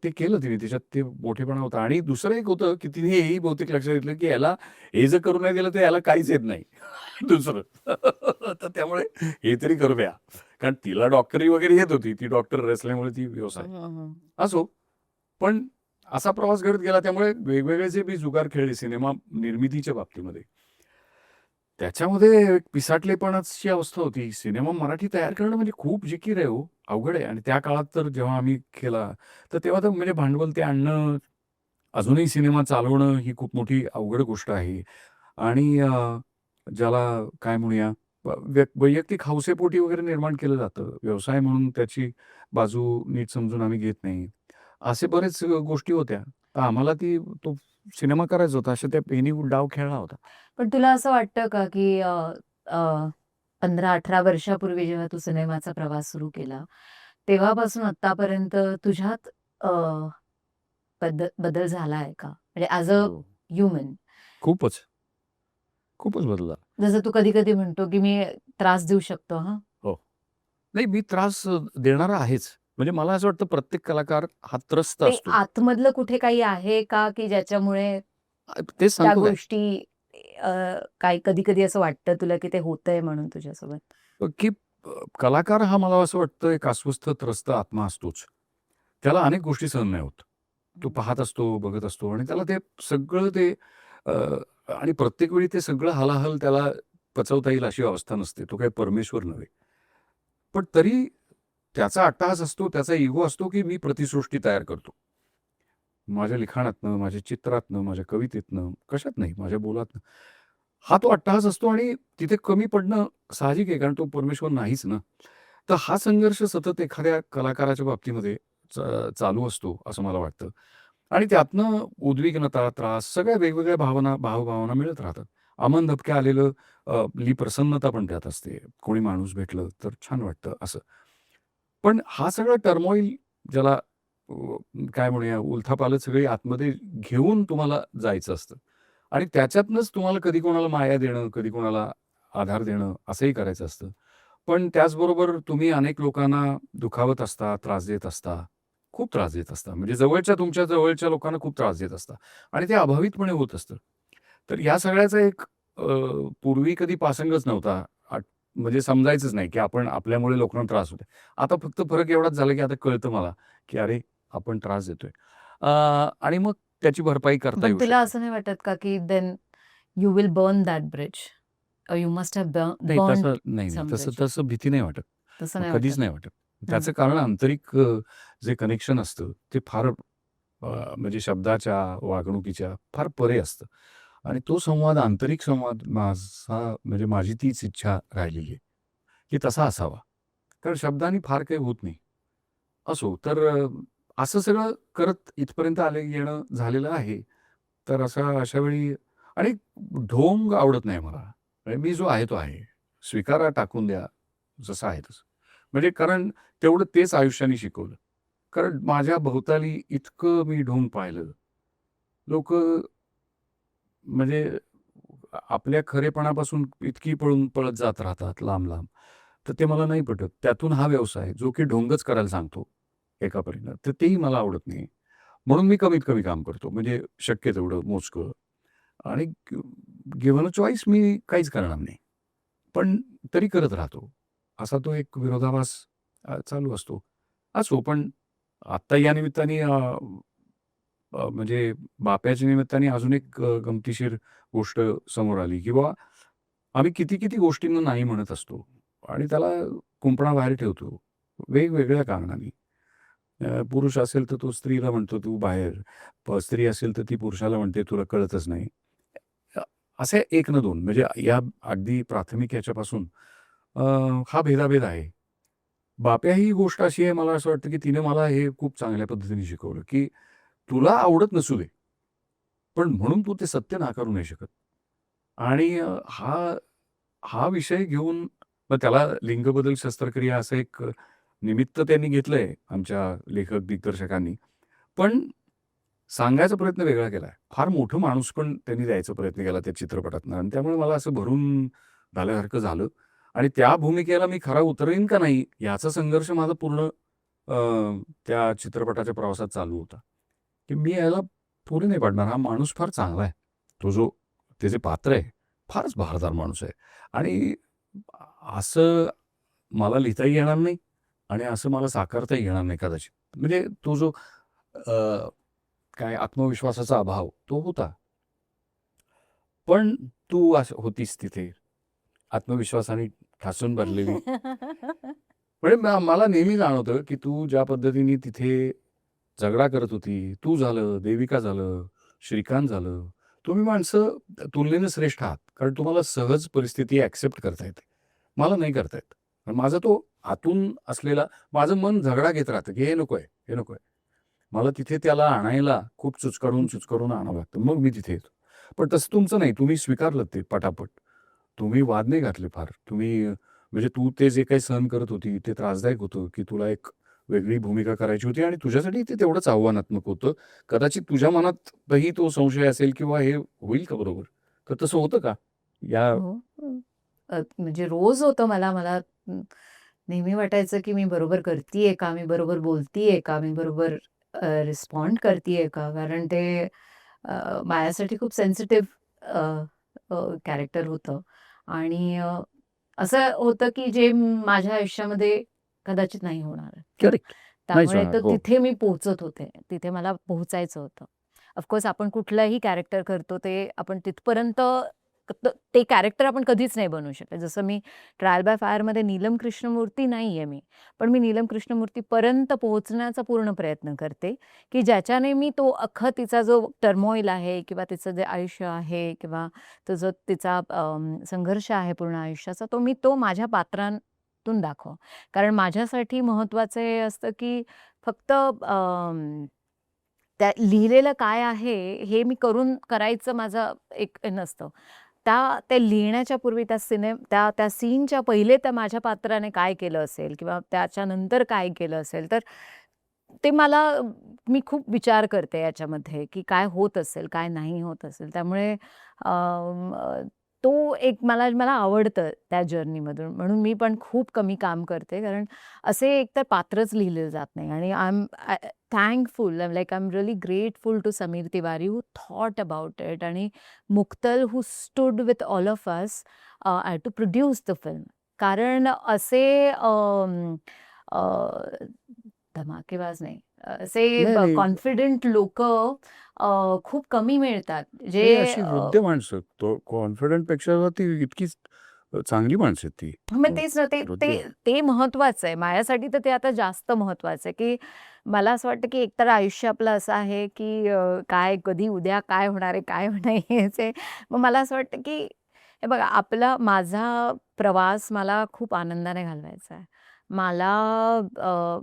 ते केलं तिने. त्याच्यात ते मोठेपणा होता आणि दुसरं एक होतं, की तिने हेही बहुतेक लक्षात घेतलं, की याला हे जर करू नाही दिलं, तर याला काहीच येत नाही. दुसरं. तर त्यामुळे हे तरी करू द्या. कारण तिला डॉक्टरी वगैरे येत होती. ती डॉक्टर असल्यामुळे ती व्यवसाय. असो, पण असा प्रवास घडत गेला. त्यामुळे वेगवेगळे जे मी जुगार खेळले सिनेमा निर्मितीच्या बाबतीमध्ये, त्याच्यामध्ये एक पिसाटलेपणाची अवस्था होती. सिनेमा मराठी तयार करणं म्हणजे खूप जिकीर आहे हो, अवघड आहे. आणि त्या काळात तर जेव्हा आम्ही केला, तर तेव्हा तर म्हणजे भांडवल ते आणणं, अजूनही सिनेमा चालवणं ही खूप मोठी अवघड गोष्ट आहे. आणि ज्याला काय म्हणूया, वैयक्तिक हौसेपोटी वगैरे निर्माण केलं जातं. व्यवसाय म्हणून त्याची बाजू नीट समजून आम्ही घेत नाही. असे बरेच गोष्टी होत्या. तर आम्हाला तो सिनेमा करायचा होता. अशा त्या पेनी डाव खेळला होता. पण तुला असं वाटतं का, की 15-18 वर्षापूर्वी जेव्हा तू सिनेमाचा प्रवास सुरू केला, तेव्हापासून आत्तापर्यंत तुझ्यात अ, बदल झाला आहे का? म्हणजे ॲज अ हो. ह्युमन. खूपच, खूपच बदलला. जसं तू कधी-कधी म्हणतो, की मी त्रास देऊ शकतो हां. हो. नाही, मी त्रास देणारा आहेच. म्हणजे मला असं वाटतं प्रत्येक कलाकार हा त्रस्त ते असतो. आतमधलं कुठे काही आहे का, की ज्याच्यामुळे तेच त्या सांगतो काय, गोष्टी अ, काही कधी-कधी असं वाटतं तुला, की ते होतंय म्हणून तुझ्यासोबत? की कलाकार हा मला असं वाटतं एक अस्वस्थ त्रस्त आत्मा असतोच. त्याला अनेक गोष्टी सहन नाही होत. तो हं. पाहत असतो, बघत असतो आणि त्याला ते सगळं ते अ, आणि प्रत्येक वेळी ते सगळं हलाहल त्याला पचवता येईल अशी अवस्था नसते. तो काही परमेश्वर नव्हे. पण तरी त्याचा अट्टहास असतो, त्याचा इगो असतो, की मी प्रतिसृष्टी तयार करतो. माझ्या लिखाणातनं, माझ्या चित्रातनं, माझ्या कवितेतनं, कशात नाही, माझ्या बोलातनं. हा तो अट्टहास असतो आणि तिथे कमी पडणं साहजिक आहे, कारण तो परमेश्वर नाहीच ना. तर हा संघर्ष सतत एखाद्या कलाकाराच्या बाबतीमध्ये च चालू असतो, असं मला वाटतं. आणि त्यातनं उद्विग्नता, त्रास, सगळ्या वेगवेगळ्या भावना, भावभावना मिळत राहतात. अमन धपके आलेलं ली प्रसन्नता पण त्यात असते. कोणी माणूस भेटलं तर छान वाटतं असं. पण हा सगळा टर्मोइल ज्याला काय म्हणूया, उलथापालथ सगळी आतमध्ये घेऊन तुम्हाला जायचं असतं आणि त्याच्यातनंच तुम्हाला कधी कोणाला माया देणं, कधी कोणाला आधार देणं असंही करायचं असतं. पण त्याचबरोबर तुम्ही अनेक लोकांना दुखावत असता, त्रास देत असता. खूप त्रास देत असता. म्हणजे तुमच्या जवळच्या लोकांना खूप त्रास देत असता आणि ते अभावितपणे होत असतं. तर या सगळ्याचा एक अ, पूर्वी कधी पासंगच नव्हता. म्हणजे समजायचंच नाही, की आपण आपल्यामुळे लोकांना त्रास होतोय. आता फक्त फरक एवढाच झाला, की आता कळतं मला, की अरे, आपण त्रास देतोय. अ, आणि मग त्याची भरपाई करता पण येऊ तुला शकते. असं नाही वाटत का, की then you will burn that bridge? Or you must have नाही बर्न्ड तसं नाही, नाही. सम तसं ब्रिज? तसं भीती नाही वाटत. तसं नाही कधीच वाटत? नाही वाटत. हं. त्याचं कारण आंतरिक जे कनेक्शन असतं ते फार म्हणजे शब्दाच्या, वागणुकीच्या फार परे असतं आणि तो संवाद, आंतरिक संवाद माझा म्हणजे माझी तीच इच्छा राहिलेली आहे, की तसा असावा. कारण शब्दांनी फार काही होत नाही. असो तर असं सगळं करत इथपर्यंत येणं झालेलं आहे. तर अशा वेळी आणि ढोंग आवडत नाही मला. म्हणजे मी जो आहे तो आहे. स्वीकारा, टाकून द्या, जसं आहे तसं. म्हणजे कारण तेवढं तेच आयुष्याने शिकवलं. कारण माझ्या भोवताली इतकं मी ढोंग पाहिलं. लोकं म्हणजे आपल्या खरेपणापासून इतकी पळत जात राहतात लांब-लांब. तर ते मला नाही पटत. त्यातून हा व्यवसाय जो की ढोंगच करायला सांगतो एका परीनं, तर तेही मला आवडत नाही. म्हणून मी कमीत कमी काम करतो. म्हणजे शक्य तेवढं मोजकं आणि गिव्हन अ चॉईस मी काहीच करणार नाही. पण तरी करत राहतो. असा तो एक विरोधाभास चालू असतो. असो पण आत्ता या निमित्ताने म्हणजे बाप्याच्या निमित्ताने अजून एक गमतीशीर गोष्ट समोर आली, की बाबा आम्ही किती गोष्टींना नाही म्हणत असतो आणि त्याला कुंपणाबाहेर ठेवतो, वेगवेगळ्या कारणांनी. पुरुष असेल तर तो स्त्रीला म्हणतो, "तू बाहेर." स्त्री असेल तर ती पुरुषाला म्हणते, "तुला कळतच नाही." अ, असे 1 ना 2 म्हणजे या अगदी प्राथमिक ह्याच्यापासून अ, हा भेदाभेद आहे. बाप्या ही गोष्ट अशी आहे मला असं वाटतं, की तिने मला हे खूप चांगल्या पद्धतीने शिकवलं, की तुला आवडत नसू दे, पण म्हणून तू ते सत्य नाकारू नाही शकत. आणि हा विषय घेऊन मग त्याला लिंगबदल शस्त्रक्रिया असं एक निमित्त त्यांनी घेतलंय आमच्या लेखक दिग्दर्शकांनी. पण सांगायचा प्रयत्न वेगळा केलाय. फार मोठं माणूस पण त्यांनी द्यायचा प्रयत्न केला त्या चित्रपटातनं आणि त्यामुळे मला असं भरून झाल्यासारखं झालं आणि त्या भूमिकेला मी खरा उतरेन का नाही याचा संघर्ष माझा पूर्ण अ, त्या चित्रपटाच्या प्रवासात चालू होता, की मी याला पुढे नाही पाडणार. हा माणूस फार चांगला आहे. तो जो त्याचे पात्र आहे, फारच बहारदार माणूस आहे आणि असं मला लिहिताही येणार नाही आणि असं मला साकारताही येणार नाही कदाचित. म्हणजे तो जो काय आत्मविश्वासाचा अभाव तो होता. पण तू असं होतीस तिथे आत्मविश्वासाने ठासून भरलेली. म्हणजे मला नेहमी जाणवतं, की तू ज्या पद्धतीने तिथे झगडा करत होती. तू झालं, देविका झालं, श्रीकांत झालं. तुम्ही माणसं तुलनेनं श्रेष्ठ आहात. कारण तुम्हाला सहज परिस्थिती एक्सेप्ट करता येते. मला नाही करता येत. आणि माझा तो आतून असलेला माझं मन झगडा घेत राहतं, की हे नकोय, हे नकोय. मला तिथे त्याला आणायला खूप चुचकारून आणावं लागतं. मग मी तिथे येतो. पण तसं तुमचं नाही. तुम्ही स्वीकारलत ते पटापट. तुम्ही वाद नाही घातले फार. म्हणजे तू ते जे काही सहन करत होती, ते त्रासदायक होतं, की तुला एक वेगळी भूमिका करायची होती आणि तुझ्यासाठी ते तेवढंच आव्हानात्मक होतं. कदाचित तुझ्या मनातही तो संशय असेल किंवा हे होईल का बरोबर? तर तसं होतं का? या हो. म्हणजे रोज होतं मला मला नेहमी वाटायचं की मी बरोबर करतीये का? मी बरोबर बोलतीये का? मी बरोबर रिस्पॉन्ड करतीये का? कारण ते माझ्यासाठी खूप सेन्सिटिव्ह कॅरेक्टर होतं आणि असं होतं की जे माझ्या आयुष्यामध्ये कदाचित नाही होणार. करेक्ट. नाहीच त्यामुळे होणार. तर हो. तिथे मी पोहोचत होते. तिथे मला पोहोचायचं होतं. ऑफकोर्स आपण कुठलंही कॅरेक्टर करतो ते आपण तिथपर्यंत ते कॅरेक्टर आपण कधीच नाही बनवू शकत. जसं मी ट्रायल बाय फायरमध्ये नीलम कृष्णमूर्ती नाहीये मी. पण मी नीलम कृष्णमूर्तीपर्यंत पोहोचण्याचा पूर्ण प्रयत्न करते, की ज्याच्याने मी तो अख्खा तिचा जो टर्मॉईल आहे किंवा तिचं जे आयुष्य आहे किंवा तो जो तिचा संघर्ष आहे पूर्ण आयुष्याचा, तो माझ्या पात्रांतून दाखवावा. कारण माझ्यासाठी महत्त्वाचं हे असतं, की फक्त त्या लिहिलेलं काय आहे, हे मी करायचं माझं एक हे नसतं. ते लिहिण्याच्या पूर्वी त्या त्या सीनच्या पहिले त्या माझ्या पात्राने काय केलं असेल किंवा त्याच्यानंतर काय केलं असेल, तर ते मी खूप विचार करते याच्यामध्ये, की काय होत असेल, काय नाही होत असेल. त्यामुळे तो एक मला मला आवडतं त्या जर्नीमधून. म्हणून मी पण खूप कमी काम करते. कारण असे एकतर पात्रच लिहिलेलं जात नाही आणि thankful like I am really grateful to Sameer Tiwari who thought about it आणि Muktal who stood with all of us to produce the film. कारण असे धमाकेबाज नाही, असे नाही, नाही. कॉन्फिडंट लोकं खूप कमी मिळतात. जे नाही, अशी वृद्ध माणसं तो कॉन्फिडंटपेक्षा ती इतकीच चांगली माणसं आहेत ती. मग तेच ना, ते ते वृद्ध. ते महत्वाचं आहे. माझ्यासाठी तर ते आता जास्त महत्वाचं आहे, की मला असं वाटतं, की एकतर आयुष्य आपलं असं आहे, की काय कधी उद्या काय होणार आहे, काय होणार आहे याचे मग मला असं वाटतं, की हे बघा माझा प्रवास मला खूप आनंदाने घालवायचा आहे. मला अ,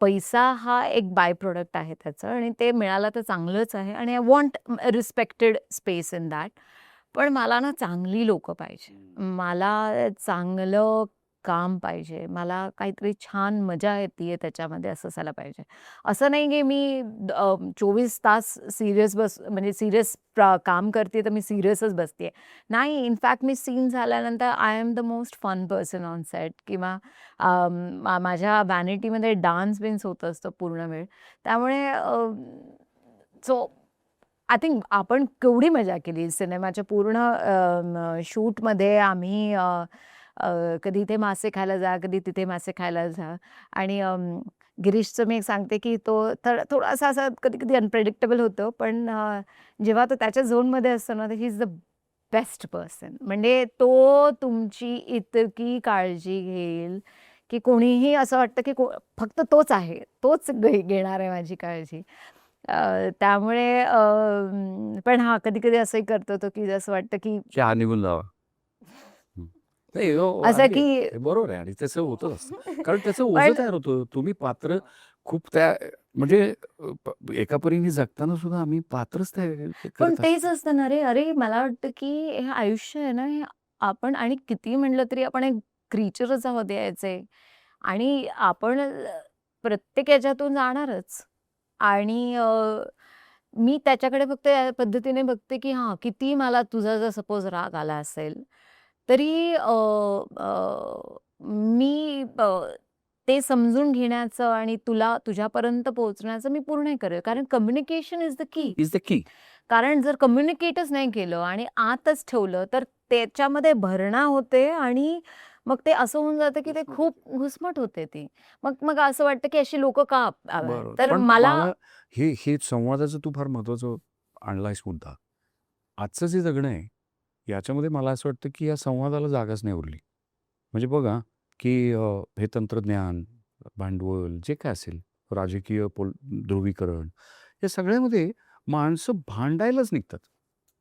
पैसा हा एक बाय प्रॉडक्ट आहे त्याचं आणि ते मिळालं तर चांगलंच आहे आणि I want respected space in that. पण मला ना चांगली लोकं पाहिजे. मला चांगलं काम पाहिजे. मला काहीतरी छान मजा येतीये त्याच्यामध्ये असं असायला पाहिजे. असं नाही की मी 24 तास म्हणजे सीरियस काम करते तर मी सीरियसच बसतेय. नाही, इनफॅक्ट मी सीन झाल्यानंतर I am the most fun person on set किंवा माझ्या व्हॅनिटीमध्ये डान्स-बिन्स होत असतं पूर्ण वेळ. त्यामुळे सो आय थिंक आपण केवढी मजा केली सिनेमाच्या पूर्ण शूटमध्ये आम्ही कधी इथे मासे खायला जा, कधी तिथे मासे खायला जा आणि गिरीशचं मी एक सांगते, की तो थोडासा असा कधी-कधी अनप्रेडिक्टेबल होतो. पण जेव्हा तो त्याच्या झोनमध्ये असतो ना, तर he is the best person. म्हणजे तो तुमची इतकी काळजी घेईल, की कोणीही असं वाटतं, की फक्त तोच आहे. तोच घेणार आहे माझी काळजी. त्यामुळे पण हां, कधी-कधी असंही करतो तो, की असं वाटतं, की चहा निघून जावा. हं. नाही, हो, असं अगदी की हे बरोबर आहे आणि तसं होतच असतं. कारण त्याचं ओझं पण तयार होतं. तुम्ही पात्र खूप त्या म्हणजे एका परीने जगताना सुद्धा आम्ही पात्रच ते पण करत तेच असतो. असतं ना रे, अरे मला वाटतं, की हे आयुष्य आहे ना, हे आपण आणि किती म्हटलं तरी आपण एक क्रिएचरच आहोत याचे आणि आपण प्रत्येक ह्याच्यातून जाणारच आणि मी त्याच्याकडे फक्त या पद्धतीने बघते, की हां, किती मला तुझा जर सपोज राग आला असेल, तरी मी ते समजून घेण्याचं आणि तुझ्यापर्यंत पोहोचण्याचं मी पूर्ण हे करेल. कारण communication is the key. Is the key. कारण जर कम्युनिकेटच नाही केलं आणि आतच ठेवलं, तर त्याच्यामध्ये भरणा होते आणि मग ते असं होऊन जातं, की ते घुसमट खूप होते. घुसमट होते ती. मग मग असं वाटतं, की अशी लोकं का हवे? बरोबर. तर पण मला मला हे संवादाचं तू फार महत्त्वाचं आणलायस मुद्दा. आजचं जे जगणं आहे, याच्यामध्ये मला असं वाटतं, की या संवादाला जागाच नाही उरली. म्हणजे बघा, की हे तंत्रज्ञान, भांडवल जे काय असेल, राजकीय ध्रुवीकरण, या सगळ्यामध्ये माणसं भांडायलाच निघतात.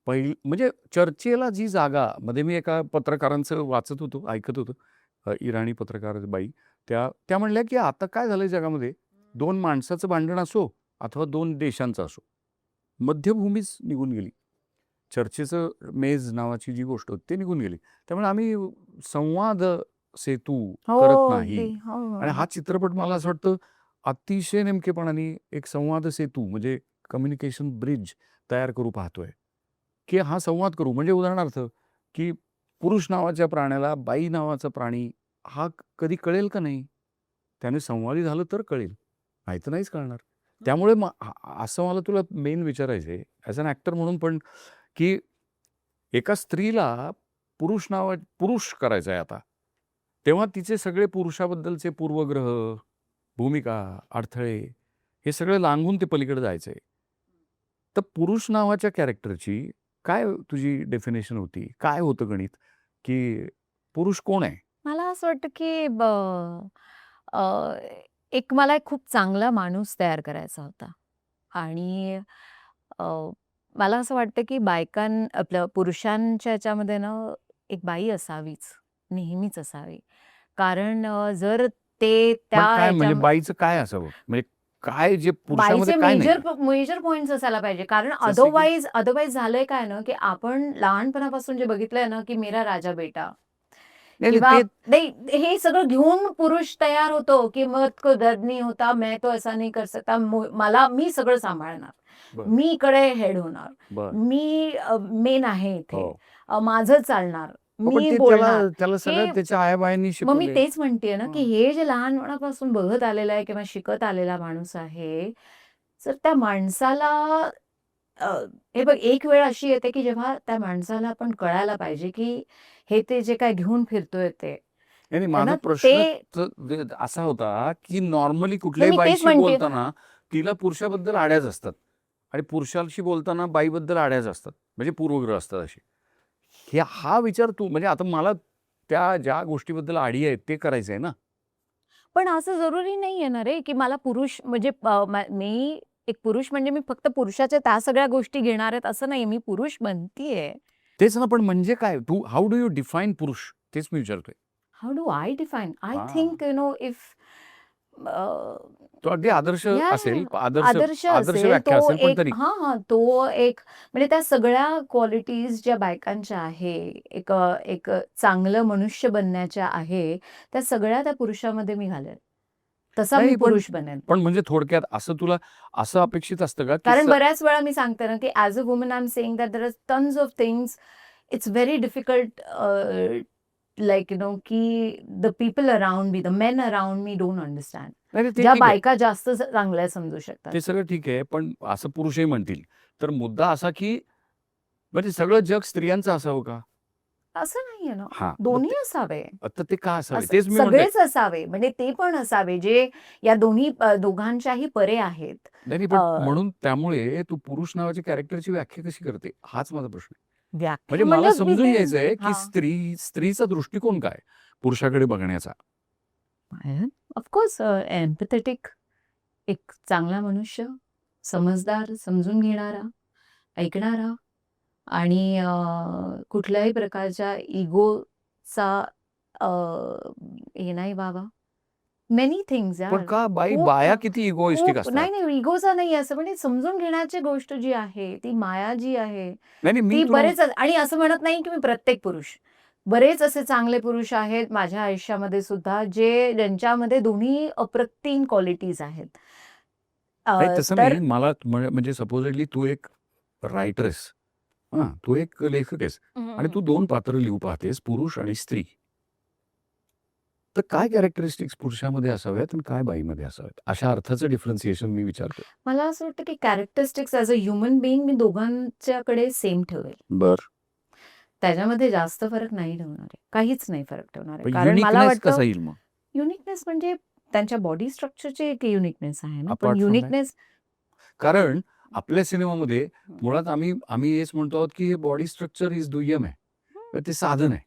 म्हणजे चर्चेला जी जागा मध्ये मी एका पत्रकारांचं वाचत होतो, ऐकत होतो. इराणी पत्रकार बाई, त्या म्हणल्या, की आता काय झालंय जगामध्ये, 2 माणसाचं भांडण असो अथवा 2 देशांचं असो, मध्यभूमीच निघून गेली. चर्चेचं मेज नावाची जी गोष्ट होती, ती निघून गेली. त्यामुळे आम्ही संवाद सेतू हो, करत नाही. अगदी. हो. आणि हा चित्रपट मला असं वाटतं, अतिशय नेमकेपणाने एक संवाद सेतू म्हणजे कम्युनिकेशन ब्रिज तयार करू पाहतोय, की हा संवाद करू. म्हणजे उदाहरणार्थ, की पुरुष नावाच्या प्राण्याला बाई नावाचा प्राणी हा कधी कळेल का नाही? त्याने संवादी झालं तर कळेल, नाहीतर नाहीच कळणार. त्यामुळे असं मला तुला मेन विचारायचं आहे, ॲज अन ॲक्टर म्हणून पण, की एका स्त्रीला पुरुष करायचा आहे आता. तेव्हा तिचे सगळे पुरुषाबद्दलचे पूर्वग्रह, भूमिका, अडथळे हे सगळं लांघून ते पलीकडे जायचंय. तर पुरुष नावाच्या कॅरेक्टरची काय तुझी डेफिनेशन होती? काय होतं गणित? की पुरुष कोण आहे? मला असं वाटतं, की अ, एक मला एक खूप चांगला माणूस तयार करायचा होता आणि अ, मला असं वाटतं, की आपल्या पुरुषांच्या ह्याच्यामध्ये ना, एक बाई असावीच, नेहमीच असावी. कारण जर ते त्या पण काय म्हणजे ह्याच्या बाईचं काय असावं? म्हणजे काय जे पुरुषामध्ये बाईचे काय नाहीये? मेजर पॉइंट्स असायला पाहिजे. कारण जसे की? अदरवाईज झालंय काय ना, की आपण लहानपणापासून जे बघितलंय ना, की मेरा राजा बेटा नाही, नाही किंवा ते नाही हे सगळं घेऊन पुरुष तयार होतो, की मग को दर्द नहीं होता, मैं तो ऐसा नहीं कर सकता, मी सगळं सांभाळणार. बरं, मी इकडे हेड होणार. बरं. मी मेन आहे इथे. हो. माझं चालणार. हो, पण मी ते त्याला बोलणार. त्याला सगळं हे त्याच्या आयाबायांनी मग मी शिकवलंय. तेच म्हणतेय ना, की हं. हे जे लहानपणापासून बघत आलेलं आहे किंवा शिकत आलेला माणूस आहे, तर त्या माणसाला अ, हे बघ एक वेळ अशी येते, की जेव्हा त्या माणसाला पण कळायला पाहिजे, की हे ते जे काही घेऊन फिरतोय ते, नाही, नाही आहे माझा ना, प्रश्न ते असा होता, की नॉर्मली मग कुठल्याही मी तेच बाईशी म्हणतेय ना. बोलताना तिला पुरुषाबद्दल आड्याच असतात आणि पुरुषाशी बोलताना बाईबद्दल आड्याच असतात. म्हणजे पूर्वग्रह असतात असे. हा विचार तू म्हणजे आता मला त्या ज्या गोष्टीबद्दल आडी आहे ते करायचं आहे ना. पण असं जरुरी नाहीये ना रे, की मला पुरुष म्हणजे मी एक पुरुष म्हणजे मी फक्त पुरुषाच्या त्या सगळ्या गोष्टी घेणार आहेत असं नाही. मी पुरुष बनतीये. तेच ना, पण म्हणजे काय? हाऊ डू यू डिफाईन पुरुष? तेच मी विचारतोय. How do I define? I हां. थिंक इफ तो अगदी आदर्श या असेल, आदर्श आदर्श आदर्श असेल तो व्याख्या असेल, पण एक तरी. तो एक म्हणजे त्या सगळ्या क्वालिटीज ज्या बायकांच्या आहे, एक चांगलं मनुष्य बनण्याच्या आहे, त्या सगळ्या त्या पुरुषामध्ये मी घालेल. तसा मी नाही, पण पुरुष बनेन. पण म्हणजे थोडक्यात असं तुला असं अपेक्षित असतं का, की कारण बऱ्याच वेळा मी सांगते ना, की as a woman I am saying that there are tons of things it's very difficult की the people around me, the men around me don't understand. नाही, नाही, ते ज्या ठीक आहे. बायका जास्त चांगल्या समजू शकतात. ते सगळं ठीक आहे. पण असं पुरुषही म्हणतील. तर मुद्दा असा, की म्हणजे सगळं जग स्त्रियांचं असावं का? असं नाहीये ना. हां, मग दोन्ही ते असावे. आता ते का असावे? असं तेच मी म्हणतोय. सगळेच असावे. म्हणजे ते पण असावे जे या दोघांच्याही परे आहेत. नाही, नाही, अ, पण म्हणून त्यामुळे तू पुरुष नावाच्या कॅरेक्टरची व्याख्या कशी करते? हाच माझा प्रश्न आहे. म्हणजे व्याख्या मला म्हणजे मी समजून ते घ्यायचंय, की हां. स्त्रीचा दृष्टिकोन काय? पुरुषाकडे बघण्याचा? ऑफ कोर्स एम्पॅथेटिक एक चांगला मनुष्य, समजदार, समजून घेणारा, ऐकणारा आणि कुठल्याही प्रकारच्या इगोचा अ, हे नाही व्हावा. मेनी थिंग्स पण यार. का खूप बाया किती इगोइस्टिक खूप असतात? नाही, नाही इगोचा नाही असं म्हणजे समजून घेण्याची गोष्ट जी आहे, ती माया जी आहे, नाही, नाही, मी ती तुला बरेच आणि असं म्हणत नाही की मी प्रत्येक पुरुष. बरेच असे चांगले पुरुष आहेत माझ्या आयुष्यामध्ये सुद्धा ज्यांच्यामध्ये दोन्ही अप्रतिम क्वालिटीज आहेत. नाही तसं तर नाही. मला म्हणजे सपोजेडली तू एक रायटर आहेस. हां, तू एक लेखक आहेस हं, आणि हं. तू 2 पात्र लिहू पाहतेस, पुरुष आणि स्त्री. तर काय कॅरेक्टरिस्टिक्स पुरुषामध्ये असाव्यात आणि काय बाईमध्ये असाव्यात? अशा अर्थाचं डिफरन्सिएशन मी विचारतोय. मला असं वाटतं की characteristics as a human being मी दोघांच्याकडे सेम ठेवेल. बरं. त्याच्यामध्ये जास्त फरक नाही ठेवणार आहे. काहीच नाही फरक ठेवणार आहे. पण कारण मला युनिकनेस वाटतं कसा येईल मग? युनिकनेस म्हणजे त्यांच्या बॉडी स्ट्रक्चरची एक युनिकनेस आहे ना. पण अपार्ट फ्रॉम दॅट? युनिकनेस कारण आपल्या सिनेमामध्ये हं, मुळात आम्ही हेच म्हणतो आहोत, की हे बॉडी स्ट्रक्चर इज दुय्यम आहे. हं. तर ते साधन आहे.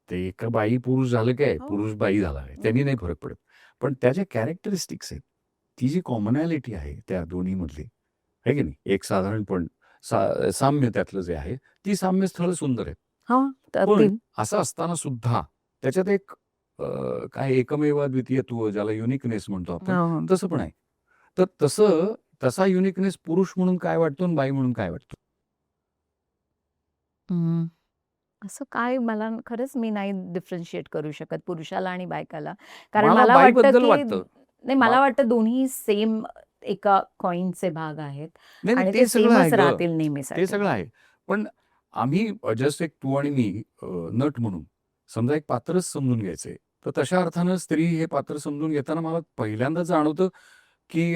ते एका बाई पुरुष झालं काय, हो. पुरुष बाई झाला आहे, हं. त्यांनी नाही फरक पडत. पण त्या ज्या कॅरेक्टरिस्टिक्स आहेत, ती जी कॉमनॅलिटी आहे त्या दोन्हीमधली, आहे की नाही? एक साधारणपण साम्य त्यातलं जे आहे, ती साम्य स्थळं सुंदर आहेत. हां, तर पण ती असं असताना सुद्धा त्याच्यात एक काय एकमेव अद्वितीयत्व ज्याला युनिकनेस म्हणतो आपण, हां. तसं पण आहे. तर तसा युनिकनेस पुरुष म्हणून काय वाटतो आणि बाई म्हणून काय वाटतो? हं. असं काय मला खरंच मी नाही डिफरन्शिएट करू शकत पुरुषाला आणि बायकाला. कारण मला मला वाटतं, बाईबद्दल की वाटतं. नाही मा मला वाटतं दोन्ही सेम एका कॉइनचे भाग आहेत नाही, नाही आणि ते ते सगळं आहे सेमच गं. राहतील ते नेहमीसाठी. सगळं आहे. पण आम्ही जस्ट एक तू आणि मी नट म्हणून समजा एक पात्रच समजून घ्यायचंय. तर तशा अर्थानं स्त्री हे पात्र समजून घेताना मला पहिल्यांदा जाणवतं, की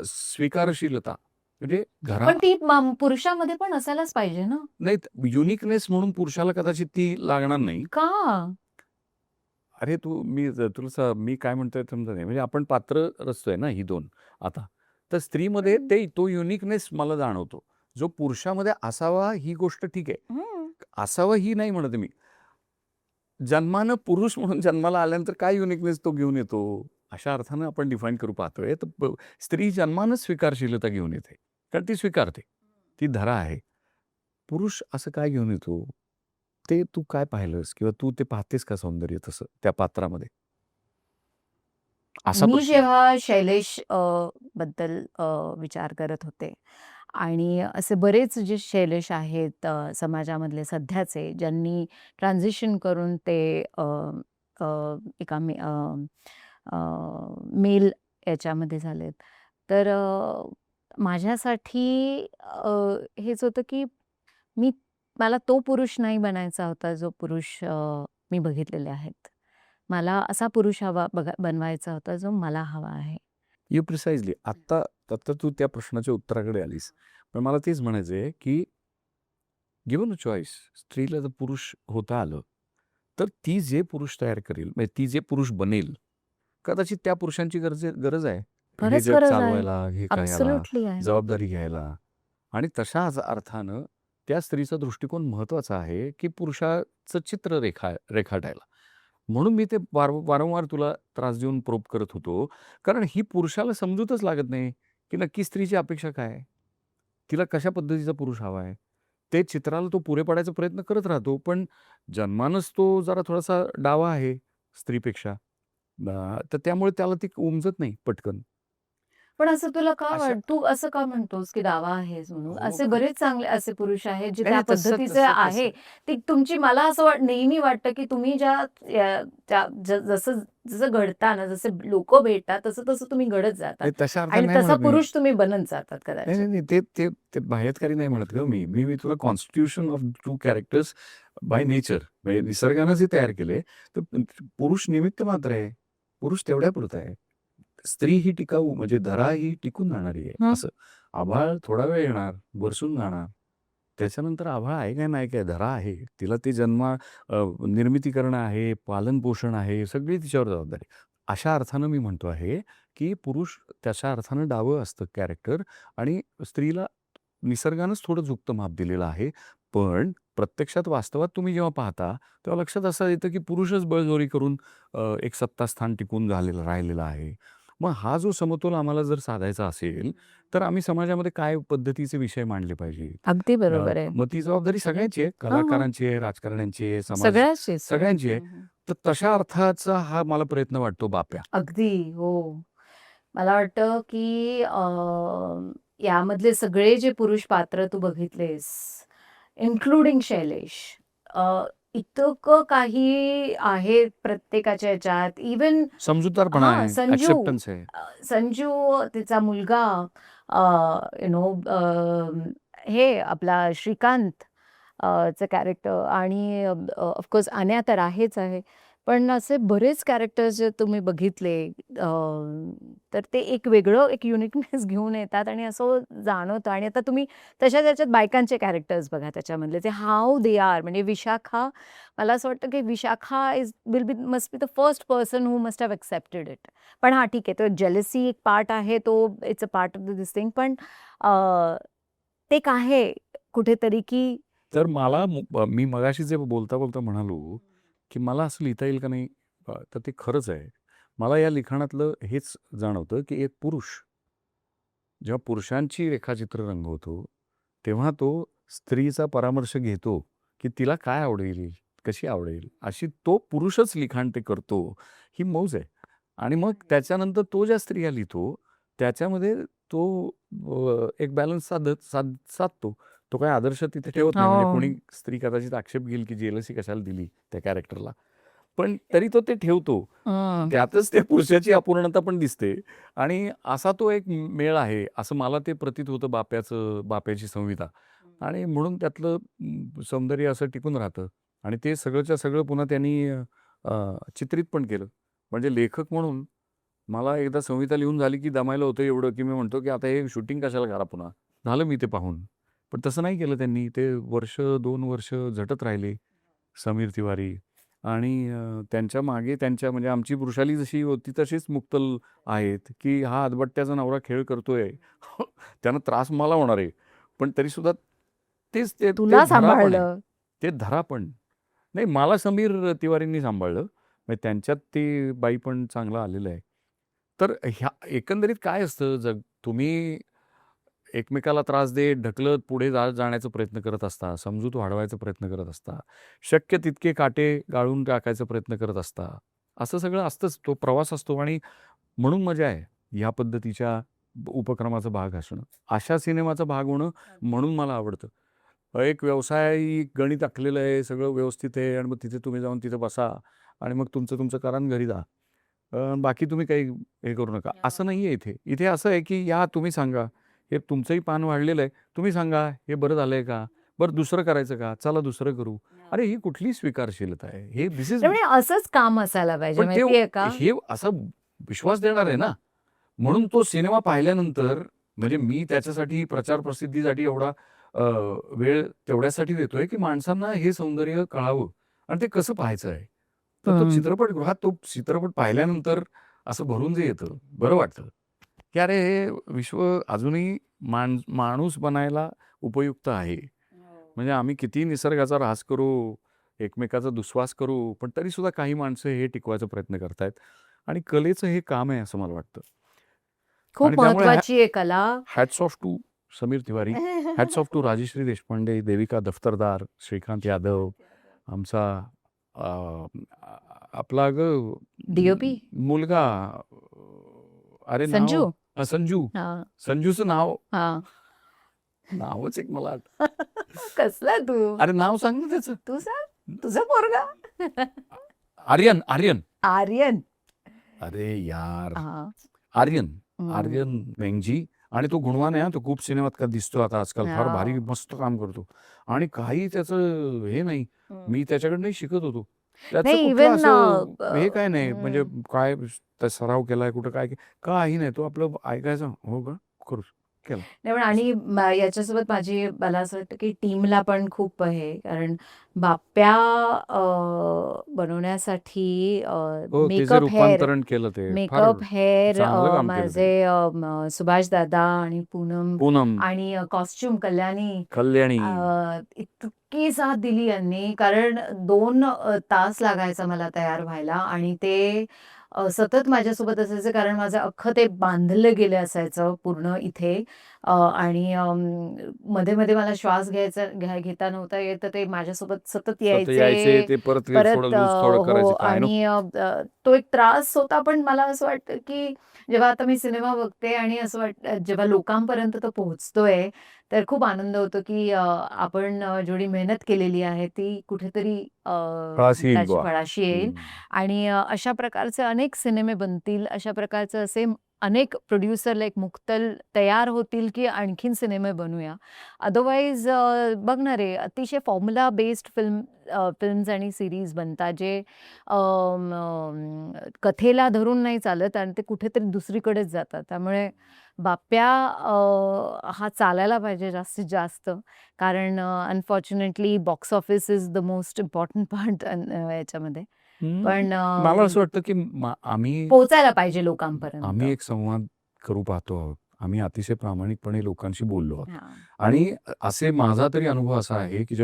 स्वीकारशीलता. म्हणजे पण ती पुरुषामध्ये पण असायलाच पाहिजे ना? नाही, युनिकनेस म्हणून पुरुषाला कदाचित ती लागणार नाही. का? अरे मी काय म्हणतोय समजत नाही. म्हणजे आपण पात्र रचतोय ना ही 2 आता. तर स्त्रीमध्ये तो युनिकनेस मला जाणवतो. जो पुरुषामध्ये असावा ही गोष्ट ठीक आहे. हं. असावं ही नाही म्हणत आहे मी. जन्मानं पुरुष म्हणून जन्माला आल्यानंतर काय युनिकनेस तो घेऊन येतो? अशा अर्थानं आपण डिफाईन करू पाहतोय. तर स्त्री जन्मानंच स्वीकारशीलता घेऊन येते. कारण ती स्वीकारते. ती धरा आहे. पुरुष असं काय घेऊन येतो? ते तू काय पाहिलंस किंवा तू ते पाहतेस का सौंदर्य तसं त्या पात्रामध्ये? असा मी प्रश्न आहे. जेव्हा शैलेश बद्दल विचार करत होते आणि असे बरेच जे शैलेश आहेत समाजामधले सध्याचे, ज्यांनी ट्रान्झिशन करून ते अ, अ, एका मेल याच्यामध्ये झालेत. तर माझ्यासाठी हेच होतं की मी मला तो पुरुष नाही बनायचा होता, जो पुरुष मी बघितलेले आहेत. मला असा पुरुष बनवायचा होता, जो मला हवा आहे. You precisely. आत्ता आत्ता तू त्या प्रश्नाच्या उत्तराकडे आलीस. पण मला तेच म्हणायचं आहे, की गिव्हन अ चॉईस स्त्रीला जर पुरुष होता आलं, तर ती जे पुरुष तयार करेल, म्हणजे ती जे पुरुष बनेल, कदाचित त्या पुरुषांची गरज आहे. हे खरंच जग गरज आहे. चालवायला, हे करायला, ॲब्सोल्युटली आहे. जबाबदारी घ्यायला. आणि तशाच अर्थानं त्या स्त्रीचा दृष्टिकोन महत्त्वाचा आहे, की पुरुषाचं चित्र रेखाटायला. म्हणून मी ते वारंवार तुला त्रास देऊन प्रोब करत होतो. कारण ही पुरुषाला समजूतच लागत नाही, की नक्की स्त्रीची अपेक्षा काय आहे? तिला कशा पद्धतीचा पुरुष हवा आहे? ते चित्राला तो पुरे पाडायचा प्रयत्न करत राहतो. पण जन्मानच तो जरा थोडासा डावा आहे स्त्रीपेक्षा. तर त्यामुळे त्याला ती उमजत नाही पटकन. पण असं तुला का अशा तू असं का म्हणतोस, की डावा आहेस म्हणून? हो, असे बरेच चांगले असे पुरुष आहेत, जे नाही, त्या नाही. तसं, पद्धतीचे तसं, आहे. तसं. ती तुमची मला असं नेहमी वाटतं, की तुम्ही जसं जसं घडता ना, जसे लोकं भेटतात, तसं-तसं तुम्ही घडत जातात नाही, तशा अर्थाने आणि नाही तसा म्हणत मी. पुरुष तुम्ही बनत जातात नाही, नाही, कदाचित. नाही. ते ते ते बाह्यतकारी नाही म्हणत गं मी. मी मी तुला constitution of two characters by nature म्हणजे निसर्गानं जे तयार केले, तर पुरुष निमित्त मात्र आहे. पुरुष तेवढ्यापुरता आहे. स्त्री ही टिकाऊ म्हणजे धरा ही टिकून राहणारी आहे. हं. असं आभाळ थोडा वेळ येणार, बरसून जाणार. त्याच्यानंतर आभाळ आहे काय नाही काय धरा आहे. तिला ते निर्मिती करणं आहे, पालन-पोषण आहे, सगळी तिच्यावर जबाबदारी. अशा अर्थानं मी म्हणतो आहे, की पुरुष त्याच्या अर्थानं डावं असतं कॅरेक्टर आणि स्त्रीला निसर्गानंच थोडं झुकतं माप दिलेलं आहे. पण प्रत्यक्षात वास्तवात तुम्ही जेव्हा पाहता, तेव्हा लक्षात असं येतं, की पुरुषच बळजबरी करून एक सत्तास्थान टिकून राहिलेला आहे. मग हा जो समतोल आम्हाला जर साधायचा असेल, तर आम्ही समाजामध्ये काय पद्धतीचे विषय मांडले पाहिजेत. अगदी बरोबर आहे. मग ती जबाबदारी सगळ्यांची आहे. हां, हां. कलाकारांची आहे, राजकारण्यांची आहे, सगळ्याचीच आहे. सगळ्यांची आहे. हं, हं. तर तशा अर्थाचा हा मला प्रयत्न वाटतो बाप्या. अगदी. हो. मला वाटतं, की यामधले सगळे जे पुरुष पात्र तू बघितलेस, इन्क्लुडिंग शैलेश, अ, इतकं काही आहे प्रत्येकाच्या ह्याच्यात. इव्हन समजूतदारपणा हां, आहे, एक्सेप्टन्स आहे. संजू तिचा मुलगा अ, यू नो हे आपला श्रीकांत चं कॅरेक्टर आणि ऑफकोर्स अन्या तर आहेच आहे. पण असे बरेच कॅरेक्टर्स जे तुम्ही बघितले अ, तर ते एक युनिकनेस घेऊन येतात आणि असं जाणवतं आणि आता तुम्ही तशा त्याच्यात बायकांचे कॅरेक्टर्स बघा त्याच्यामधले ते हाऊ दे आर म्हणजे विशाखा मला असं वाटतं की Vishakha must be the first person who must have accepted it. पण हां, ठीक आहे. तो जेलसी एक पार्ट आहे तो it's a part of the this thing पण ते एक आहे कुठेतरी की तर मी मगाशी जे बोलता म्हणालो, की मला असं लिहिता येईल का नाही? तर ते खरंच आहे. मला या लिखाणातलं हेच जाणवतं, की एक पुरुष जेव्हा पुरुषांची रेखाचित्र रंगवतो, तेव्हा तो स्त्रीचा परामर्श घेतो, की तिला काय आवडेल, कशी आवडेल, अशी तो पुरुषच लिखाण ते करतो. ही मौज आहे. आणि मग त्याच्यानंतर तो ज्या स्त्रिया लिहितो, त्याच्यामध्ये तो एक बॅलन्स साधतो. तो काही आदर्श तिथे ठेवत नाही. म्हणजे हो. कोणी स्त्री कदाचित आक्षेप घेईल, की जेलसी कशाला दिली त्या कॅरेक्टरला. पण तरी तो ते ठेवतो. हं. त्यातच त्या पुरुषाची अपूर्णता पण दिसते आणि असा तो एक मेळ आहे, असं मला ते प्रतीत होतं बाप्याची संहिता आणि म्हणून त्यातलं सौंदर्य असं टिकून राहतं. आणि ते सगळंच्या सगळं पुन्हा त्यांनी चित्रित पण केलं. म्हणजे लेखक म्हणून मला एकदा संहिता लिहून झाली की दमायला होतं एवढं, की मी म्हणतो की आता हे शूटिंग कशाला करा पुन्हा. झालं मी ते पाहून. पण तसं नाही केलं त्यांनी. ते वर्ष 2 वर्ष झटत राहिले समीर तिवारी आणि त्यांच्या मागे त्यांच्या म्हणजे आमची वृषाली जशी होती तशीच मुक्तल आहेत, की हा हातबट्ट्याचा नवरा खेळ करतोय. त्यानं त्रास मला होणार आहे. पण तरीसुद्धा तेच ते ते तुला धरा पण आहे. सांभाळलं. ते धरा पण. नाही मला समीर तिवारींनी सांभाळलं. म्हणजे त्यांच्यात ते बाई पण चांगलं आलेलं आहे. तर ह्या एकंदरीत काय असतं तुम्ही एकमेकाला त्रास देत, ढकलत पुढे जाण्याचा प्रयत्न करत असता, समजूत वाढवायचा प्रयत्न करत असता, शक्य तितके काटे गाळून टाकायचा प्रयत्न करत असता. असं सगळं असतंच. तो प्रवास असतो आणि म्हणून मजा आहे ह्या पद्धतीच्या उपक्रमाचा भाग असणं. अशा सिनेमाचा भाग होणं म्हणून मला आवडतं. एक व्यावसायिक गणित आखलेलं आहे, सगळं व्यवस्थित आहे आणि मग तिथे तुम्ही जाऊन तिथे बसा आणि मग तुमचं तुमचं करा आणि घरी जा. बाकी तुम्ही काही हे करू नका. असं नाहीये इथे. इथे असं आहे की या तुम्ही सांगा, हे तुमचंही पान वाढलेलं आहे. तुम्ही सांगा, हे बरं झालंय का? बरं दुसरं करायचं का? चला दुसरं करू. अरे ही कुठली स्वीकारशीलता आहे? हे धिस इज त्यामुळे असंच काम असायला पाहिजे पण ते माहितीये का? हे असा विश्वास देणार आहे ना. म्हणून तो सिनेमा पाहिल्यानंतर म्हणजे मी त्याच्यासाठी प्रचार प्रसिद्धीसाठी एवढा अ, वेळ तेवढ्यासाठी देतोय, की माणसांना हे सौंदर्य कळावं आणि ते कसं पाहायचं आहे. तर तो हं. चित्रपटगृहात तो चित्रपट पाहिल्यानंतर असं भरून जे येतं, बरं वाटतं, की अरे हे विश्व अजूनही माणूस बनायला उपयुक्त आहे. म्हणजे आम्ही कितीही निसर्गाचा ऱ्हास करू, एकमेकाचा दुस्वास करू, पण तरीसुद्धा काही माणसं हे टिकवायचा प्रयत्न करतायत आणि कलेचं हे काम आहे असं मला वाटतं. आणि खूप त्यामुळे महत्वाची आहे कला. Hats off to Sameer Tiwari, hats off to Rajshree Deshpande, Devika Daftardar, Shrikant Yadav, आमचा अ, आपला डी-ओ-पी? मुलगा अरे नाव संजू? संजू. हां. संजूचं नाव हां. नावच एक मला कसला तू? अरे नाव सांग ना त्याचं. तू सांग. तुझा पोरगा? आर्यन, आर्यन. आर्यन. अरे यार. हां. आर्यन, हं. आर्यन वेंगजी आणि तो गुणवान आहे हां. तो खूप सिनेमात का दिसतो आता आजकाल. फार भारी हां. मस्त काम करतो आणि काही त्याचं हे नाही. हं. मी त्याच्याकडनंही शिकत होतो. त्याचं नाही कुठलं इव्हन असं हे काय नाही म्हणजे काय सराव केलाय कुठं काय काही नाही. तो आपलं ऐकायचं. हो का? करू केलं. नाही पण आणि याच्यासोबत मला असं वाटतं की टीमला पण खूप आहे. कारण बाप्प्या बनवण्यासाठी हो, ते जे रूपांतरण केलं ते फार मेकअप, हेअर चांगलं काम केलं माझे त्यांनी. सुभाष दादा आणि पूनम पूनम, आणि कॉस्ट्यूम कल्याणी कल्याणी. इतकी साथ दिली यांनी. कारण 2 तास लागायचा मला तयार व्हायला आणि ते सतत माझ्यासोबत असायचं कारण माझं अख्खं ते बांधलं गेलं असायचं पूर्ण इथे आणि मध्ये-मध्ये मला श्वास घेता नव्हता येत, तर ते माझ्यासोबत सतत स्वतः यायचे यायचे. ते परत थोडं परत लूज थोडं हो करायचे काय नो. आणि तो एक त्रास होता, पण मला असं वाटतं, की जेव्हा आता मी सिनेमा बघते आणि असं वाटतं जेव्हा लोकांपर्यंत तो पोहोचतोय, तर खूप आनंद होतो, की आपण जेवढी मेहनत केलेली आहे, ती कुठेतरी खलासी येईल त्याची बुवा. फळाशी येईल. आणि अशा प्रकारचे अनेक सिनेमे बनतील, अशा प्रकारचे असे अनेक प्रोड्युसर लाइक मुक्तल तयार होतील, की आणखीन सिनेमे बनवूया. अदरवाईज बघ ना रे, अतिशय फॉर्म्युला बेस्ड फिल्म्स आणि सीरीज बनतात, जे कथेला धरून नाही चालत आणि ते कुठेतरी दुसरीकडेच जातात. त्यामुळे बाप्प्या हा चालायला पाहिजे जास्तीत जास्त. कारण unfortunately box office is the most important part याच्यामध्ये. पण मला असं वाटतं, की आम्ही पोहोचायला पाहिजे लोकांपर्यंत. आम्ही एक संवाद करू पाहतो आहोत. आम्ही अतिशय प्रामाणिकपणे लोकांशी बोललो आहोत. हां. आणि असे माझा तरी अनुभव असा आहे, की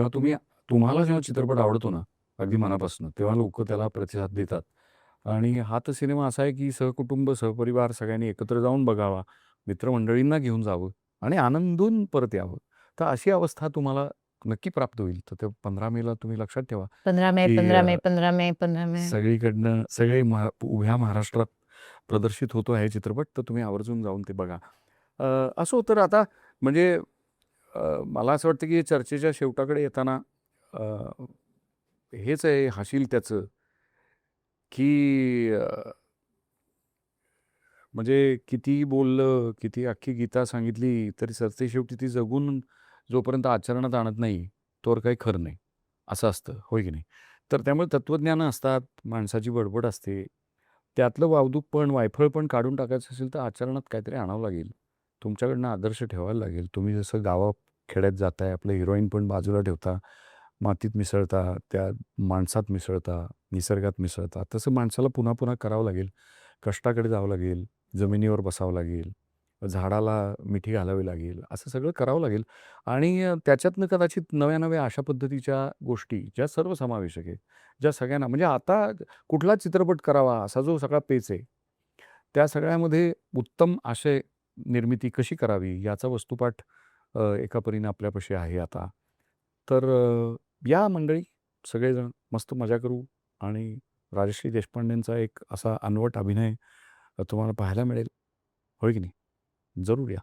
तुम्हाला जेव्हा चित्रपट आवडतो ना, अगदी मनापासून, तेव्हा लोकं त्याला प्रतिसाद देतात. आणि हा तर सिनेमा असा आहे, की सहकुटुंब, सहपरिवार सगळ्यांनी एकत्र जाऊन बघावा, मित्रमंडळींना घेऊन जावं आणि आनंदून परत यावं. तर अशी अवस्था तुम्हाला नक्की प्राप्त होईल. तर ते 15 मेला तुम्ही लक्षात ठेवा, 15 मे, की 15 मे, 15 मे, 15 मे. सगळीकडनं उभ्या महाराष्ट्रात प्रदर्शित होतो आहे चित्रपट, तर तुम्ही आवर्जून जाऊन ते बघा. असं होतं आता म्हणजे मला असं वाटतं की चर्चेच्या शेवटाकडे येताना अ, हेच आहे हाशील त्याचं, की म्हणजे कितीही बोललं, किती अख्खी गीता सांगितली, तरी सरतेशेवटी ती जगून जोपर्यंत आचरणात आणत नाही, तोवर काही खरं नाही. असं असतं, होय की नाही? तर त्यामुळे तत्त्वज्ञानं असतात, माणसाची बडबड असते. त्यातलं वावदूकपण, वायफळपण काढून टाकायचं असेल तर आचरणात काहीतरी आणावं लागेल. तुमच्याकडनं आदर्श ठेवायला लागेल. तुम्ही जसं गावाखेड्यात जाताय, आपलं हिरोईन पण बाजूला ठेवता, मातीत मिसळता, त्या माणसात मिसळता, निसर्गात मिसळता. तसं माणसाला पुन्हा पुन्हा करावं लागेल. कष्टाकडे जावं लागेल, जमिनीवर बसावं लागेल, झाडाला मिठी घालावी लागेल, असं सगळं करावं लागेल. आणि त्याच्यातनं कदाचित नव्या-नव्या अशा पद्धतीच्या गोष्टी, ज्या सर्वसमावेशक आहेत, ज्या सगळ्यांना म्हणजे आता कुठला चित्रपट करावा असा जो सगळा पेच आहे, त्या सगळ्यामध्ये उत्तम आशय निर्मिती कशी करावी याचा वस्तुपाठ एका परीने आपल्यापाशी आहे आता. तर या मंडळी सगळेजण मस्त मजा करू आणि राजश्री देशपांडेंचा एक असा अनवट अभिनय तुम्हाला पाहायला मिळेल. होय की नाही? जरूर या.